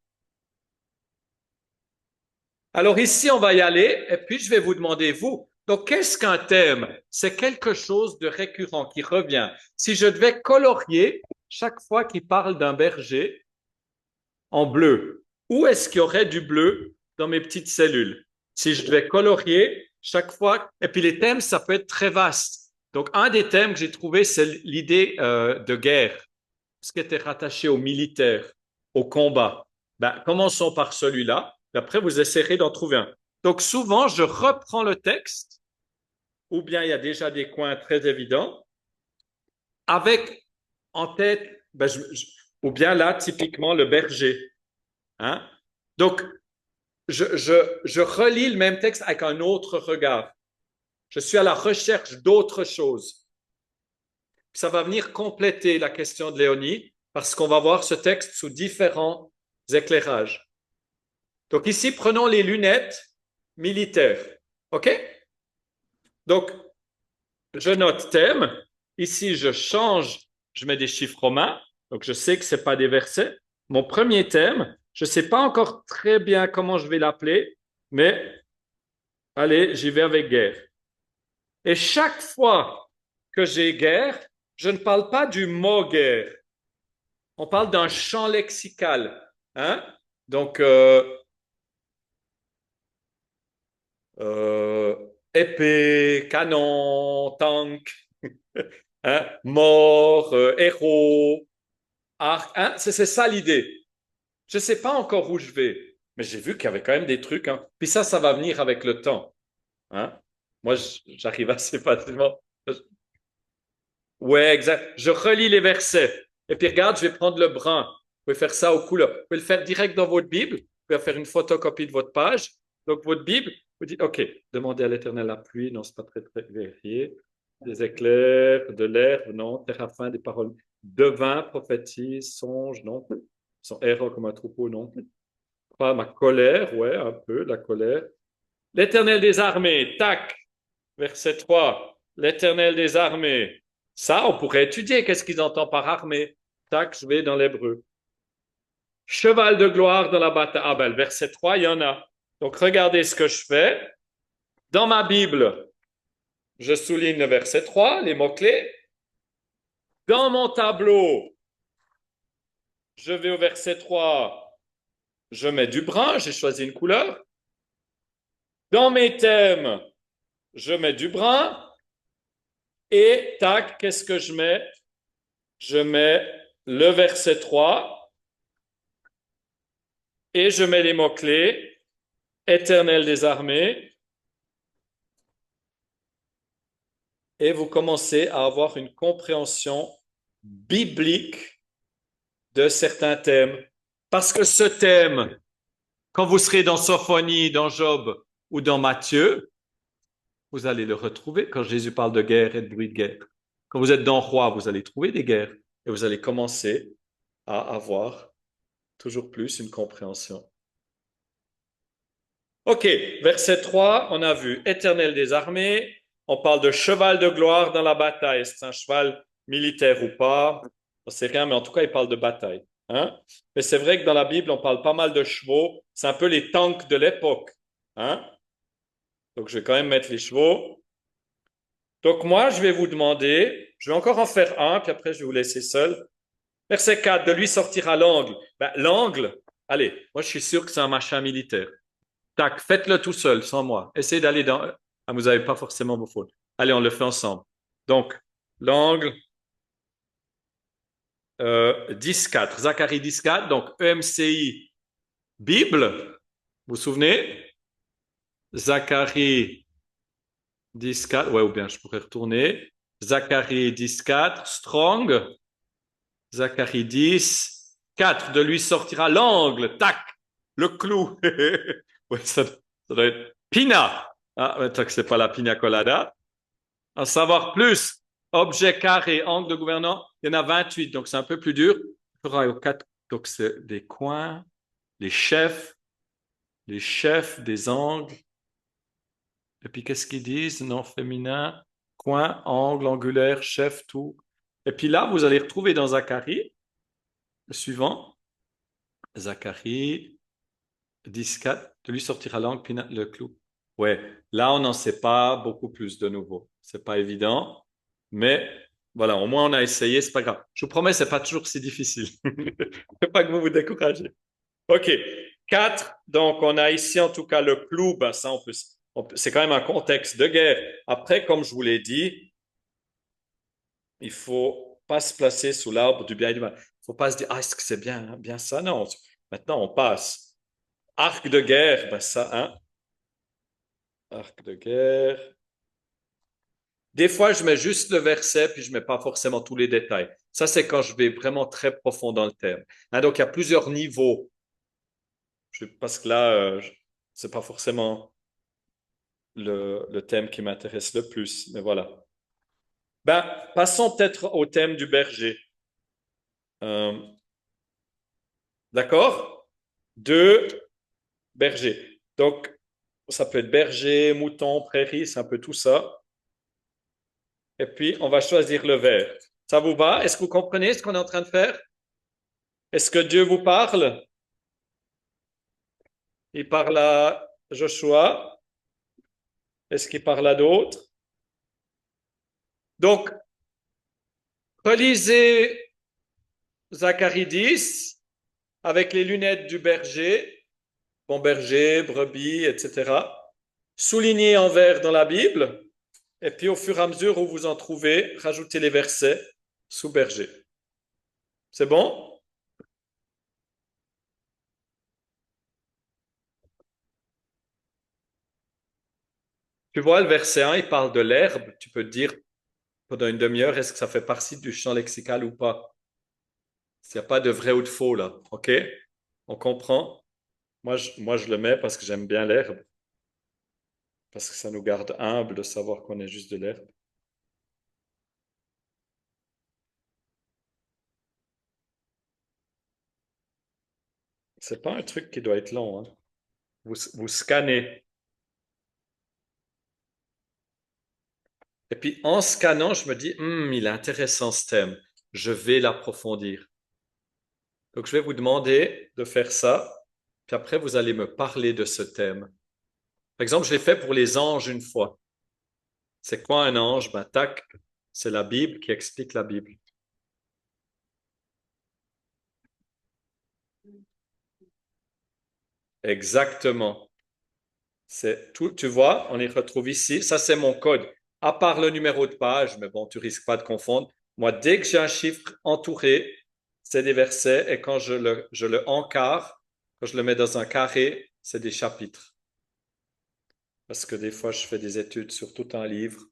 Alors ici, on va y aller, et puis je vais vous demander, vous, donc qu'est-ce qu'un thème? C'est quelque chose de récurrent qui revient. Si je devais colorier chaque fois qu'il parle d'un berger en bleu, où est-ce qu'il y aurait du bleu dans mes petites cellules? Si je devais colorier chaque fois, et puis les thèmes, ça peut être très vaste. Donc un des thèmes que j'ai trouvé, c'est l'idée de guerre, ce qui était rattaché au militaire, au combat. Ben, commençons par celui-là, et après vous essayerez d'en trouver un. Donc souvent, je reprends le texte, ou bien il y a déjà des coins très évidents, avec en tête, ou bien là, typiquement, le berger. Hein? Donc, je relis le même texte avec un autre regard. Je suis à la recherche d'autres choses. Ça va venir compléter la question de Léonie, parce qu'on va voir ce texte sous différents éclairages. Donc ici, prenons les lunettes militaires. OK? Donc, je note thème. Ici, je change, je mets des chiffres romains. Donc, je sais que ce n'est pas des versets. Mon premier thème, je ne sais pas encore très bien comment je vais l'appeler, mais allez, j'y vais avec guerre. Et chaque fois que j'ai guerre, je ne parle pas du mot guerre. On parle d'un champ lexical. Hein? Donc, euh, épée, canon, tank, hein? Mort, héros, arc. Hein? C'est ça l'idée. Je ne sais pas encore où je vais, mais j'ai vu qu'il y avait quand même des trucs. Hein. Puis ça va venir avec le temps. Hein? Moi, j'arrive assez facilement. Ouais, exact. Je relis les versets. Et puis regarde, je vais prendre le brun. Vous pouvez faire ça aux couleurs. Vous pouvez le faire direct dans votre Bible. Vous pouvez faire une photocopie de votre page. Donc, votre Bible, vous dites, OK, demandez à l'Éternel la pluie. Non, c'est pas très, très vérifié. Des éclairs, de l'herbe, non. Théraphin, des paroles. Devin, prophétise, songe, non. Son erreur comme un troupeau, non. Pas ma colère, ouais, un peu, la colère. L'Éternel des armées, tac. Verset 3. L'Éternel des armées. Ça, on pourrait étudier. Qu'est-ce qu'ils entendent par armée? Tac, je vais dans l'hébreu. Cheval de gloire dans la bataille. Ah ben, le verset 3, il y en a. Donc, regardez ce que je fais. Dans ma Bible, je souligne le verset 3, les mots-clés. Dans mon tableau, je vais au verset 3, je mets du brun, j'ai choisi une couleur. Dans mes thèmes, je mets du brun. Et tac, qu'est-ce que je mets? Je mets le verset 3 et je mets les mots-clés. Éternel des armées. Et vous commencez à avoir une compréhension biblique de certains thèmes. Parce que ce thème, quand vous serez dans Sophonie, dans Job ou dans Matthieu, vous allez le retrouver quand Jésus parle de guerre et de bruit de guerre. Quand vous êtes dans Roi, vous allez trouver des guerres et vous allez commencer à avoir toujours plus une compréhension. Ok, verset 3, on a vu Éternel des armées, on parle de cheval de gloire dans la bataille. C'est un cheval militaire ou pas? On ne sait rien, mais en tout cas, il parle de bataille. Hein? Mais c'est vrai que dans la Bible, on parle pas mal de chevaux. C'est un peu les tanks de l'époque. Hein? Donc, je vais quand même mettre les chevaux. Donc, moi, je vais vous demander, je vais encore en faire un, puis après, je vais vous laisser seul. Verset 4, de lui sortira l'angle. Ben, l'angle, allez, moi, je suis sûr que c'est un machin militaire. Tac, faites-le tout seul, sans moi. Essayez d'aller dans... Ah, vous n'avez pas forcément vos fautes. Allez, on le fait ensemble. Donc, l'angle 10-4, Zacharie 10-4, donc EMCI, Bible, vous vous souvenez? Zacharie 10-4, ouais, ou bien je pourrais retourner. Zacharie 10-4, Strong, Zacharie 10-4, de lui sortira l'angle, tac, le clou. Ouais, ça doit être Pina. Ah, mais tant que c'est pas la pina colada. En savoir plus, objet carré, angle de gouvernant, il y en a 28, donc c'est un peu plus dur. Il faudra aux quatre, donc c'est des coins, les chefs des angles. Et puis qu'est-ce qu'ils disent? Non féminin, coin, angle, angulaire, chef, tout. Et puis là, vous allez retrouver dans Zacharie, le suivant, Zacharie 10.4, de lui sortira l'angle, puis le clou. Ouais, là, on n'en sait pas beaucoup plus de nouveau. C'est pas évident, mais voilà, au moins on a essayé, c'est pas grave. Je vous promets, c'est pas toujours si difficile. Faut pas que vous vous découragez. Ok, 4. Donc, on a ici en tout cas le clou. Ben, ça, c'est quand même un contexte de guerre. Après, comme je vous l'ai dit, il faut pas se placer sous l'arbre du bien et du mal. Il faut pas se dire, ah, est-ce que c'est bien, hein, bien ça? Non. Maintenant, on passe. Arc de guerre, ben ça, hein. Arc de guerre. Des fois, je mets juste le verset, puis je mets pas forcément tous les détails. Ça, c'est quand je vais vraiment très profond dans le thème. Hein, donc, il y a plusieurs niveaux. Parce que là, c'est pas forcément le thème qui m'intéresse le plus. Mais voilà. Ben, passons peut-être au thème du berger. Euh, d'accord? Deux bergers. Donc, ça peut être berger, mouton, prairie, c'est un peu tout ça. Et puis, on va choisir le vert. Ça vous va? Est-ce que vous comprenez ce qu'on est en train de faire? Est-ce que Dieu vous parle? Il parle à Joshua. Est-ce qu'il parle à d'autres? Donc, relisez Zacharie 10 avec les lunettes du berger, bon berger, brebis, etc. Soulignez en vert dans la Bible, et puis au fur et à mesure où vous en trouvez, rajoutez les versets sous berger. C'est bon? Tu vois, le verset 1, il parle de l'herbe. Tu peux te dire pendant une demi-heure, est-ce que ça fait partie du champ lexical ou pas? S'il n'y a pas de vrai ou de faux là, ok? On comprend? Moi, je le mets parce que j'aime bien l'herbe, parce que ça nous garde humbles de savoir qu'on est juste de l'herbe. C'est pas un truc qui doit être long, hein. Vous scannez. Et puis en scannant, je me dis, il est intéressant ce thème. Je vais l'approfondir. Donc je vais vous demander de faire ça, puis après vous allez me parler de ce thème. Par exemple, je l'ai fait pour les anges une fois. C'est quoi un ange? Ben, tac, c'est la Bible qui explique la Bible. Exactement. C'est tout, tu vois, on les retrouve ici. Ça, c'est mon code. À part le numéro de page, mais bon, tu risques pas de confondre. Moi, dès que j'ai un chiffre entouré, c'est des versets. Et quand je le encarre, quand je le mets dans un carré, c'est des chapitres. Parce que des fois, je fais des études sur tout un livre.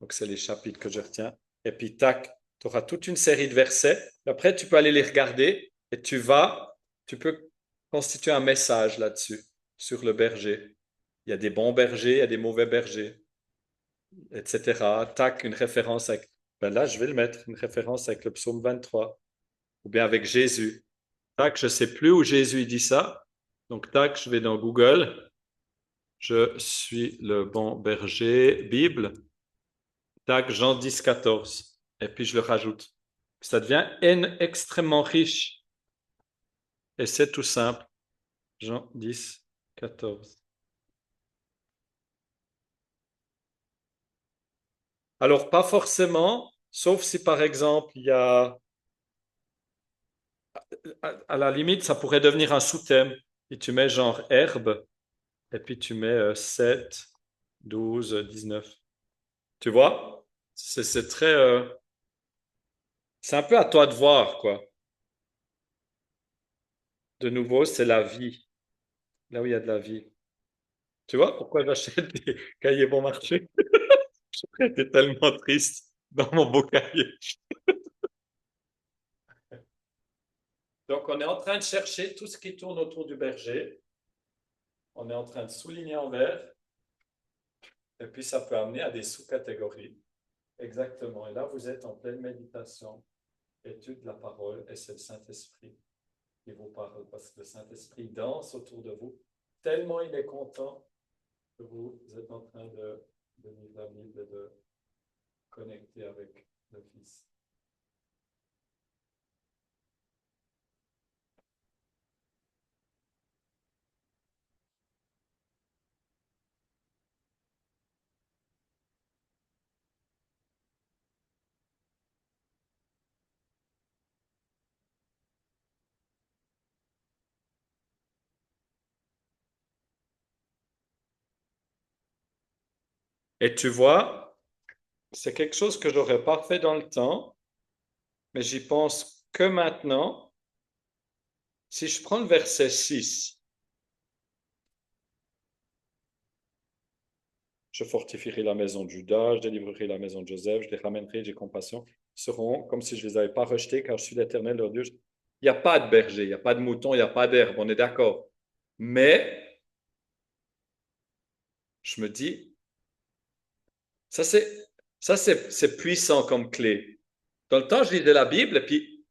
Donc, c'est les chapitres que je retiens. Et puis, tac, tu auras toute une série de versets. Après, tu peux aller les regarder et tu peux constituer un message là-dessus, sur le berger. Il y a des bons bergers, il y a des mauvais bergers, etc. Tac, une référence avec. Ben là, je vais le mettre, une référence avec le psaume 23, ou bien avec Jésus. Tac, je ne sais plus où Jésus dit ça. Donc, tac, je vais dans Google. Je suis le bon berger, Bible. Tac, Jean 10, 14. Et puis, je le rajoute. Ça devient extrêmement riche. Et c'est tout simple. Jean 10, 14. Alors, pas forcément, sauf si par exemple, il y a à la limite, ça pourrait devenir un sous-thème. Et tu mets genre herbe, et puis tu mets 7, 12, 19. Tu vois? C'est très. C'est un peu à toi de voir, quoi. De nouveau, c'est la vie. Là où il y a de la vie. Tu vois pourquoi j'achète des cahiers bon marché? J'étais tellement triste dans mon beau cahier. Donc, on est en train de chercher tout ce qui tourne autour du berger. On est en train de souligner en vert. Et puis, ça peut amener à des sous-catégories. Exactement. Et là, vous êtes en pleine méditation, étude de la parole, et c'est le Saint-Esprit qui vous parle, parce que le Saint-Esprit danse autour de vous, tellement il est content que vous êtes en train de lire la Bible et de connecter avec le Fils. Et tu vois, c'est quelque chose que j'aurais pas fait dans le temps, mais j'y pense que maintenant. Si je prends le verset 6, je fortifierai la maison de Judas, je délivrerai la maison de Joseph, je les ramènerai, j'ai compassion. Ils seront comme si je ne les avais pas rejetés, car je suis l'Éternel leur Dieu. Il n'y a pas de berger, il n'y a pas de mouton, il n'y a pas d'herbe, on est d'accord. Mais je me dis, ça c'est c'est puissant comme clé. Dans le temps, je lisais la Bible et puis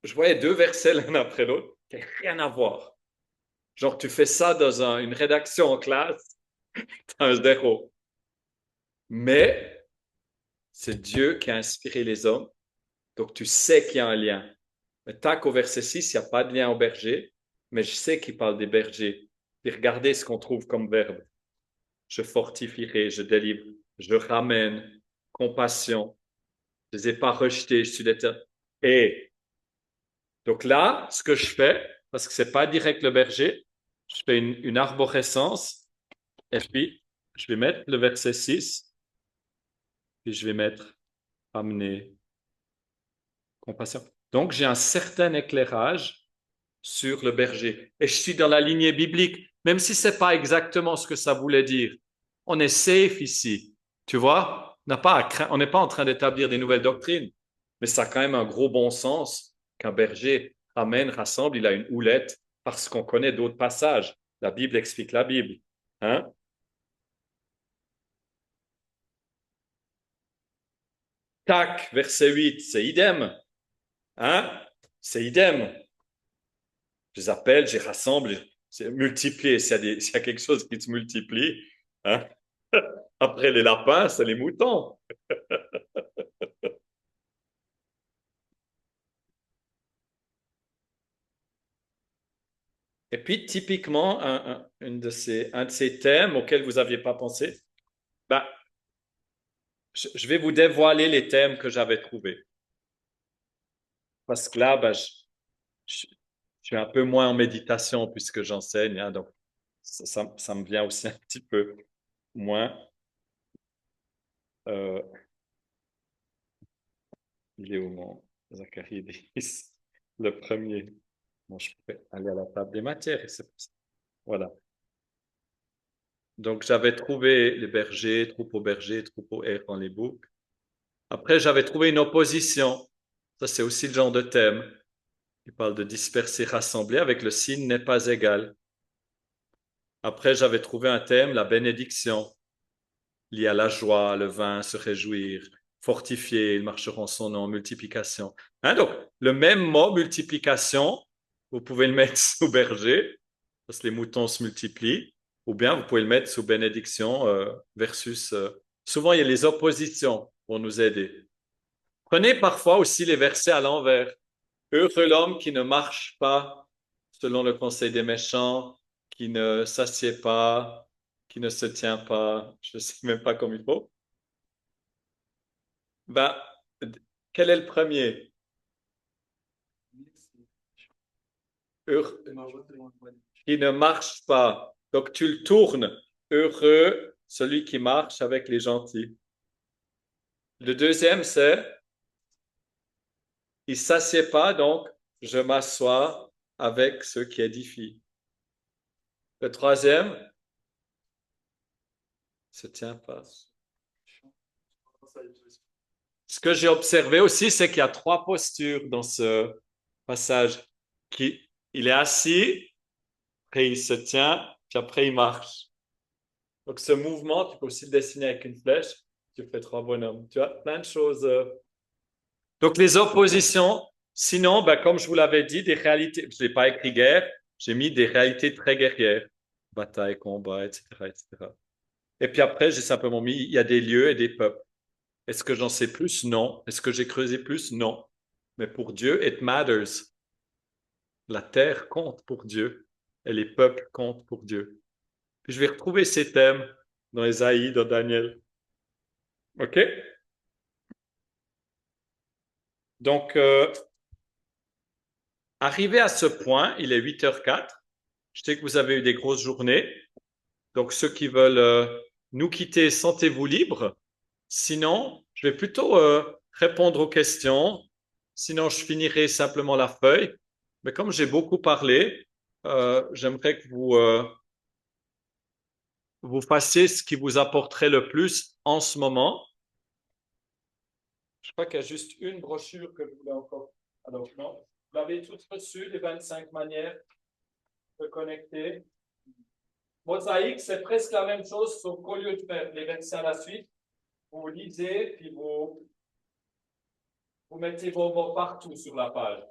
je voyais deux versets l'un après l'autre qui n'avaient rien à voir. Genre, tu fais ça dans une rédaction en classe, t'as un zéro. Mais c'est Dieu qui a inspiré les hommes. Donc, tu sais qu'il y a un lien. Mais tac, au verset 6, il n'y a pas de lien au berger, mais je sais qu'il parle des bergers. Et regardez ce qu'on trouve comme verbe. Je fortifierai, je délivre, je ramène, compassion. Je ne les ai pas rejetés, je suis l'éternel. Et donc là, ce que je fais, parce que c'est pas direct le berger, je fais une arborescence, et puis je vais mettre le verset 6, puis je vais mettre amener, compassion. Donc j'ai un certain éclairage sur le berger. Et je suis dans la lignée biblique, même si ce n'est pas exactement ce que ça voulait dire. On est safe ici, tu vois? On n'est pas en train d'établir des nouvelles doctrines, mais ça a quand même un gros bon sens qu'un berger amène, rassemble, il a une houlette, parce qu'on connaît d'autres passages. La Bible explique la Bible. Hein? Tac, verset 8, c'est idem. Hein? C'est idem. Je les appelle, je les rassemble, c'est multiplié. S'il y a quelque chose qui se multiplie, hein? Après les lapins, c'est les moutons. Et puis, typiquement, un de ces thèmes auxquels vous n'aviez pas pensé, bah, je vais vous dévoiler les thèmes que j'avais trouvés. Parce que là, bah, je suis un peu moins en méditation puisque j'enseigne. Hein, donc, ça me vient aussi un petit peu moins. Euh, il est où mon Zacharie 10? Le premier. Bon, je pourrais aller à la table des matières. Voilà. Donc, j'avais trouvé les bergers, troupeau berger, troupeau air dans les boucles. Après, j'avais trouvé une opposition. Ça, c'est aussi le genre de thème. Il parle de disperser, rassembler avec le signe n'est pas égal. Après, j'avais trouvé un thème, la bénédiction, lié à la joie, le vin, se réjouir, fortifier, ils marcheront son nom, multiplication. Hein, donc, le même mot, multiplication, vous pouvez le mettre sous berger, parce que les moutons se multiplient, ou bien vous pouvez le mettre sous bénédiction versus... souvent, il y a les oppositions pour nous aider. Prenez parfois aussi les versets à l'envers. Heureux l'homme qui ne marche pas selon le conseil des méchants, qui ne s'assied pas, qui ne se tient pas, je ne sais même pas comme il faut. Ben, quel est le premier? Heureux, qui ne marche pas. Donc tu le tournes. Heureux celui qui marche avec les gentils. Le deuxième, c'est il s'assied pas, donc je m'assois avec ceux qui édifient. Le troisième, se tient pas. Ce que j'ai observé aussi, c'est qu'il y a trois postures dans ce passage. Il est assis, après il se tient, puis après il marche. Donc ce mouvement, tu peux aussi le dessiner avec une flèche. Tu fais trois bonhommes. Tu vois, plein de choses. Donc les oppositions, sinon, ben, comme je vous l'avais dit, des réalités, je n'ai pas écrit guerre, j'ai mis des réalités très guerrières. Bataille, combat, etc., etc. Et puis après, j'ai simplement mis, il y a des lieux et des peuples. Est-ce que j'en sais plus? Non. Est-ce que j'ai creusé plus? Non. Mais pour Dieu, it matters. La terre compte pour Dieu et les peuples comptent pour Dieu. Puis je vais retrouver ces thèmes dans Ésaïe, dans Daniel. OK? Donc, arrivé à ce point, il est 8h04. Je sais que vous avez eu des grosses journées. Donc, ceux qui veulent nous quitter, sentez-vous libres. Sinon, je vais plutôt répondre aux questions. Sinon, je finirai simplement la feuille. Mais comme j'ai beaucoup parlé, j'aimerais que vous fassiez ce qui vous apporterait le plus en ce moment. Je crois qu'il y a juste une brochure que je voulais encore. Alors, non, vous l'avez toutes reçues, les 25 manières de connecter. Mosaïque, c'est presque la même chose, sauf qu'au lieu de faire les versets à la suite, vous lisez, puis vous mettez vos mots partout sur la page.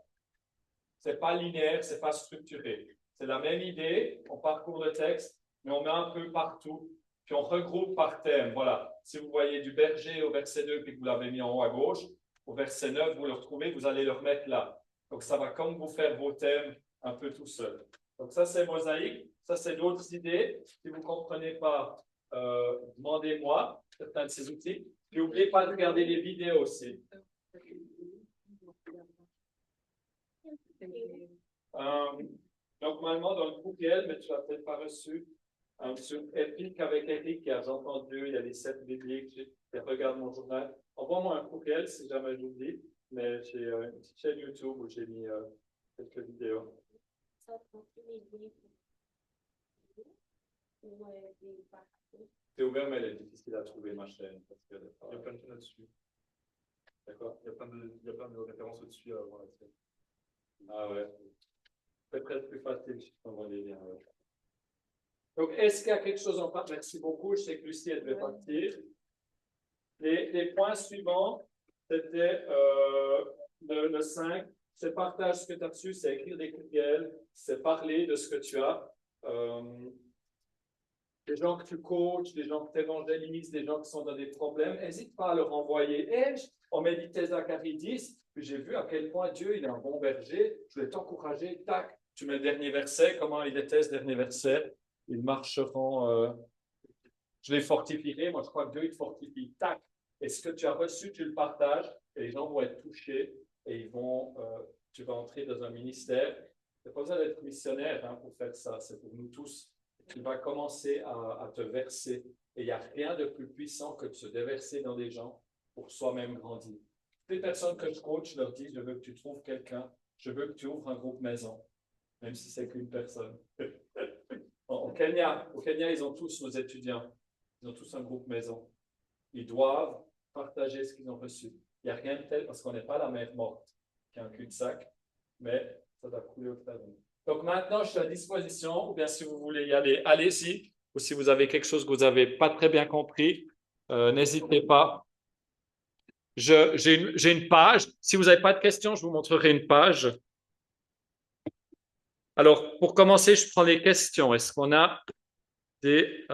C'est pas linéaire, c'est pas structuré. C'est la même idée, on parcourt le texte, mais on met un peu partout, puis on regroupe par thème. Voilà. Si vous voyez du berger au verset 2, puis que vous l'avez mis en haut à gauche, au verset 9, vous le retrouvez, vous allez le remettre là. Donc ça va comme vous faire vos thèmes un peu tout seul. Donc ça, c'est mosaïque. Ça, c'est d'autres idées. Si vous ne comprenez pas, demandez-moi certains de ces outils. Puis n'oubliez pas de regarder les vidéos aussi. Normalement, dans le courriel, mais tu l'as peut-être pas reçu, sur Epic avec Eric, qui a entendu, il y a les 7 bibliques, regarde mon journal. Envoie-moi un courriel si jamais j'oublie, mais j'ai une petite chaîne YouTube où j'ai mis quelques vidéos. C'est ouvert, mais elle est difficile à trouver, ma chaîne. Parce que, il y a plein de chaînes là-dessus. D'accord. Il y a plein de références au-dessus à voir là-dessus. Ah ouais. C'est presque plus facile si je t'envoie les liens. Ouais. Donc, est-ce qu'il y a quelque chose en part? Merci beaucoup. Je sais que Lucie, elle devait partir. Les points suivants, c'était le 5. C'est partage ce que tu as reçu, c'est écrire des courriels, c'est parler de ce que tu as. Les gens que tu coaches, les gens que tu évangélises, les gens qui sont dans des problèmes, n'hésite pas à leur envoyer. On méditait Zacharie 10, puis j'ai vu à quel point Dieu il est un bon berger. Je vais t'encourager. Tac, tu mets le dernier verset. Comment il était ce dernier verset? Ils marcheront. Je les fortifierai. Moi, je crois que Dieu il te fortifie. Tac. Et ce que tu as reçu, tu le partages. Et les gens vont être touchés et tu vas entrer dans un ministère. Tu n'as pas besoin d'être missionnaire pour faire ça. C'est pour nous tous. Tu vas commencer à te verser. Et il n'y a rien de plus puissant que de se déverser dans des gens pour soi-même grandir. Les personnes que je coach leur disent, je veux que tu trouves quelqu'un, je veux que tu ouvres un groupe maison, même si c'est qu'une personne. Au Kenya, ils ont tous nos étudiants, ils ont tous un groupe maison. Ils doivent partager ce qu'ils ont reçu. Il n'y a rien de tel parce qu'on n'est pas la mer morte qui a un cul-de-sac, mais ça doit couler au travers. Donc maintenant, je suis à disposition, ou bien si vous voulez y aller, allez-y, ou si vous avez quelque chose que vous n'avez pas très bien compris, n'hésitez pas. J'ai une page. Si vous n'avez pas de questions, je vous montrerai une page. Alors, pour commencer, je prends les questions. Est-ce qu'on a des